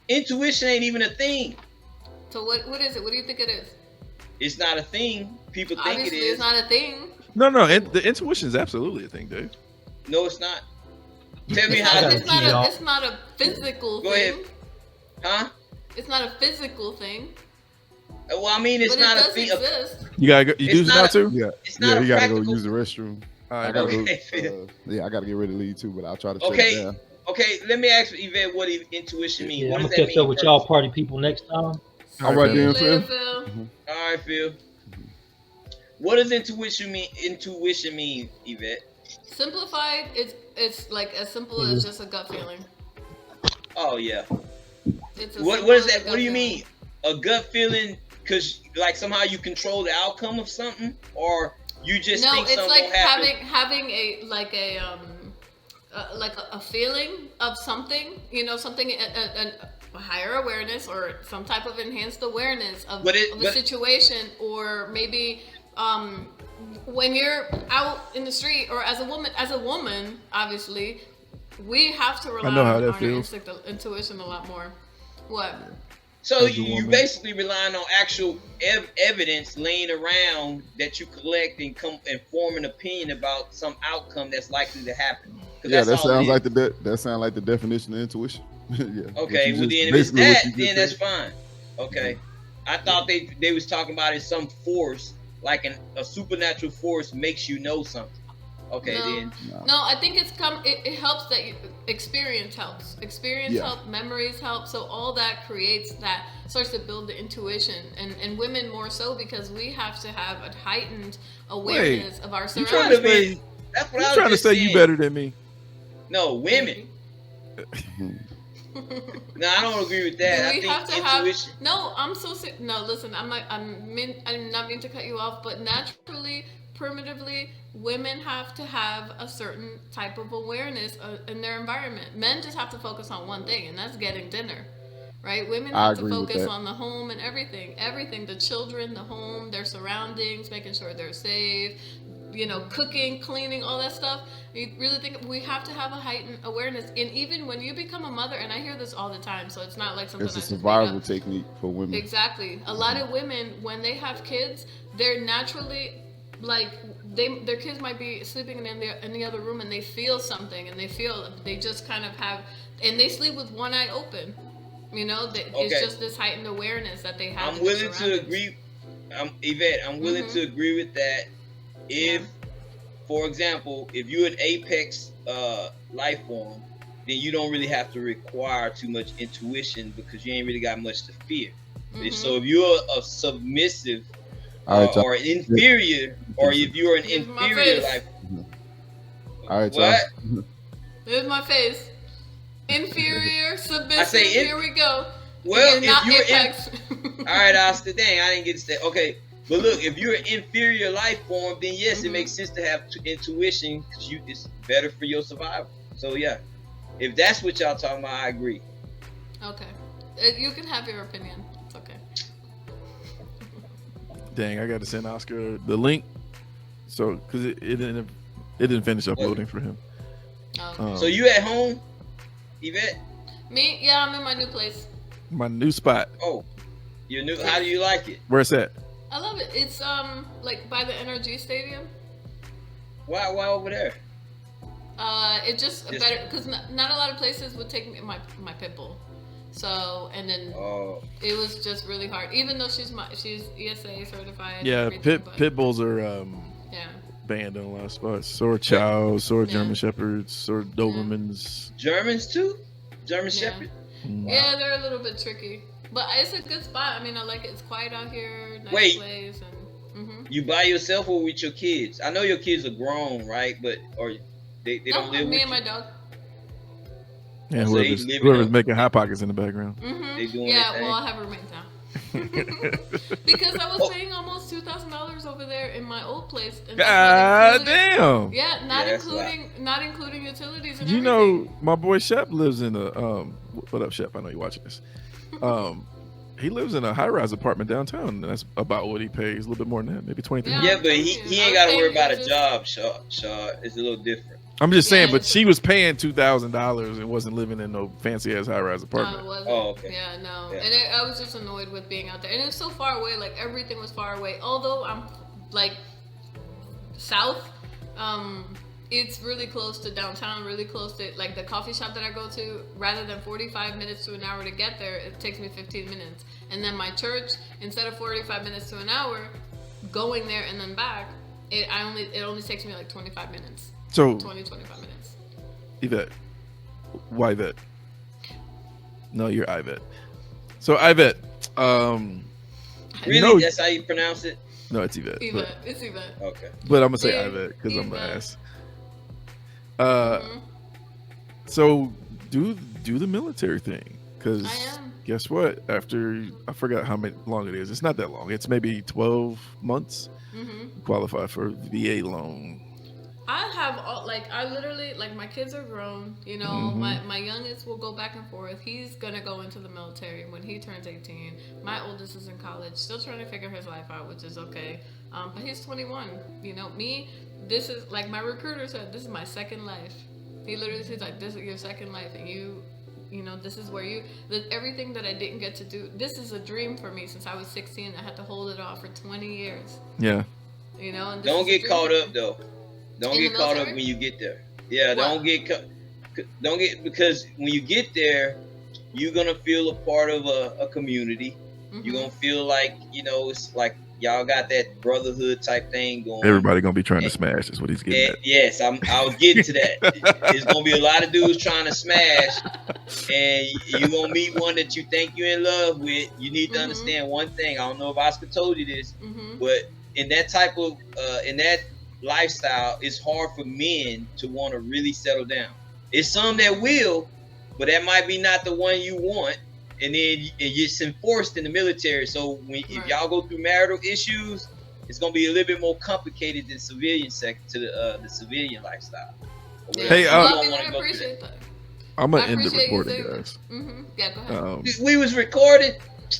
Intuition ain't even a thing. So what is it? What do you think it is? It's not a thing. People think Obviously, it is. it's not a thing. No, the intuition is absolutely a thing, Dave. No, it's not. Tell me how. It's not a physical Go thing. ahead. Huh? It's not a physical thing. Well, I mean, it's But not it a does thing. exist. You gotta go. You do It's this not now a- too. Yeah, It's not a you gotta go practical- use the restroom. All I right, gotta Okay, go. I gotta get ready to leave too, but I'll try to shut Okay. it down. Okay, let me ask Yvette what intuition means. Yeah, What I'm does gonna that catch mean? up with first? y'all party people next time. All right, then, Later, Phil. Phil. All right, Phil. What does intuition mean? Intuition mean, Yvette? Simplified, it's like as simple as just a gut feeling. Oh yeah. It's What simple is as a that? gut What do you feeling. mean? A gut feeling? Because like somehow you control the outcome of something, or you just No, think it's something like will happen? having a feeling of something. You know, something a higher awareness or some type of enhanced awareness of a situation, or maybe when you're out in the street or as a woman, obviously, we have to rely know how on that our feels. intuition a lot more. What? So As a you woman. basically relying on actual evidence laying around that you collect and form an opinion about some outcome that's likely to happen. 'Cause Yeah, that's that all it sounds is. like that sounds like the definition of intuition. Yeah. Okay, well then if it's basically what that, you just then that's said. fine. Okay, I thought they was talking about it some force, like a supernatural force makes you know something. Okay, No. then No, I think it helps that experience helps. Experience Yeah. helps, memories help. So all that creates that starts to build the intuition, and women more so because we have to have a heightened awareness of our You trying surroundings. to say? that's what You I was trying to just say saying. you better than me? No, women. No, I don't agree with that. Do we I have think to have? intuition. No, I'm so sick. No, listen, I'm not meaning to cut you off, but naturally, primitively, women have to have a certain type of awareness in their environment. Men just have to focus on one thing, and that's getting dinner. Right? Women I have to agree with focus that. on the home and everything, the children, the home, their surroundings, making sure they're safe, cooking, cleaning, all that stuff. You really think we have to have a heightened awareness. And even when you become a mother, and I hear this all the time, so it's not like something It's a I just made survival up. technique for women. Exactly. A lot of women, when they have kids, they're naturally like their kids might be sleeping in the other room, and they feel something, and they just kind of have, and they sleep with one eye open. It's Okay. just this heightened awareness that they have. I'm in their willing to surroundings. agree. Yvette, I'm willing to agree with that. If, for example, if you're an apex life form, then you don't really have to require too much intuition because you ain't really got much to fear. So if you're a submissive All right, y'all. or an inferior, or if you're an Here's my inferior face. life, All right, what? y'all. There's my face. Inferior, submissive. I say here we go. Well, You're not if you're apex. all right, Oscar, dang, I didn't get to say. Okay, but look, if you're an inferior life form, then yes, it makes sense to have intuition because it's better for your survival. So yeah, if that's what y'all talking about, I agree. Okay. You can have your opinion. It's okay. Dang, I got to send Oscar the link. So, because it didn't finish uploading for him. Oh. So you at home? Yvette? Me? Yeah, I'm in my new place. My new spot. Oh, you new? How do you like it? Where's that? I love it. It's like by the NRG Stadium. Why over there? It just better because not a lot of places would take me my pit bull. So and then it was just really hard. Even though she's ESA certified. Yeah, pit bulls are yeah. banned in a lot of spots. So are chows, so are German shepherds, so are Dobermans. Germans too? German Shepherd? Wow. Yeah, they're a little bit tricky. But it's a good spot. I mean, I like it. It's quiet out here. Nice place. And, You by yourself or with your kids? I know your kids are grown, right? But or they don't live with me you? and my dog. Yeah, So whoever's making hot pockets in the background. They doing Well, I have roommates now. Because I was paying almost $2,000 over there in my old place. And God damn! Yeah, not including utilities and You everything. know, my boy Shep lives in a what up, Shep? I know you're watching this. He lives in a high-rise apartment downtown, and that's about what he pays. A little bit more than that, maybe 23. Yeah, but he ain't got to worry about a job, Shaw. It's a little different. I'm just saying, but she was paying $2,000 and wasn't living in no fancy-ass high-rise apartment. No, it wasn't. Oh, okay. Yeah, no. Yeah. And I was just annoyed with being out there. And it was so far away. Like, everything was far away. Although I'm, like, south, it's really close to downtown, really close to, like, the coffee shop that I go to. Rather than 45 minutes to an hour to get there, it takes me 15 minutes. And then my church, instead of 45 minutes to an hour, going there and then back, it only takes me, like, 25 minutes. So 25 minutes. Yvette. Why Yvette? No, you're Yvette. So Yvette, Really? That's how you pronounce it? No, it's Yvette. It's Yvette. Okay. But I'm gonna say Yvette because I'm gonna ask. So do the military thing, because guess what? After I forgot how long it is. It's not that long. It's maybe 12 months. Qualify for VA loan. I have I literally, like, my kids are grown, you know, my youngest will go back and forth. He's gonna go into the military when he turns 18. My oldest is in college, still trying to figure his life out, which is okay. But he's 21, you know, this is, like my recruiter said, this is my second life. He literally says, like, this is your second life, and you know, this is where everything that I didn't get to do, this is a dream for me since I was 16. I had to hold it off for 20 years. Yeah. You know, and don't get caught up though. Don't get caught up when you get there. Yeah, don't get because when you get there, you're gonna feel a part of a community. You're gonna feel like, you know, it's like y'all got that brotherhood type thing going. Everybody gonna be trying to smash is what he's getting at. Yes, I was getting to that. There's gonna be a lot of dudes trying to smash, and you're gonna meet one that you think you're in love with. You need to understand one thing. I don't know if Oscar told you this, but in that type of in that lifestyle, it's hard for men to want to really settle down. It's some that will, but that might be not the one you want, and then it's enforced in the military. So if y'all go through marital issues, it's gonna be a little bit more complicated than civilian the civilian lifestyle. Hey, I appreciate that. I'm gonna end the recording, guys. Yeah, go ahead. We was recording.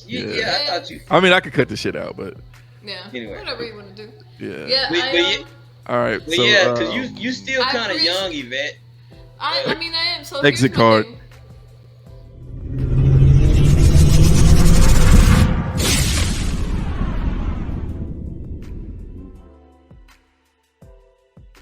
Yeah, I thought you. I mean, I could cut the shit out, but anyway, whatever you want to do. Yeah. All right. But so, because you still kind of young, Yvette. I mean, I am. So exit here's my card. thing.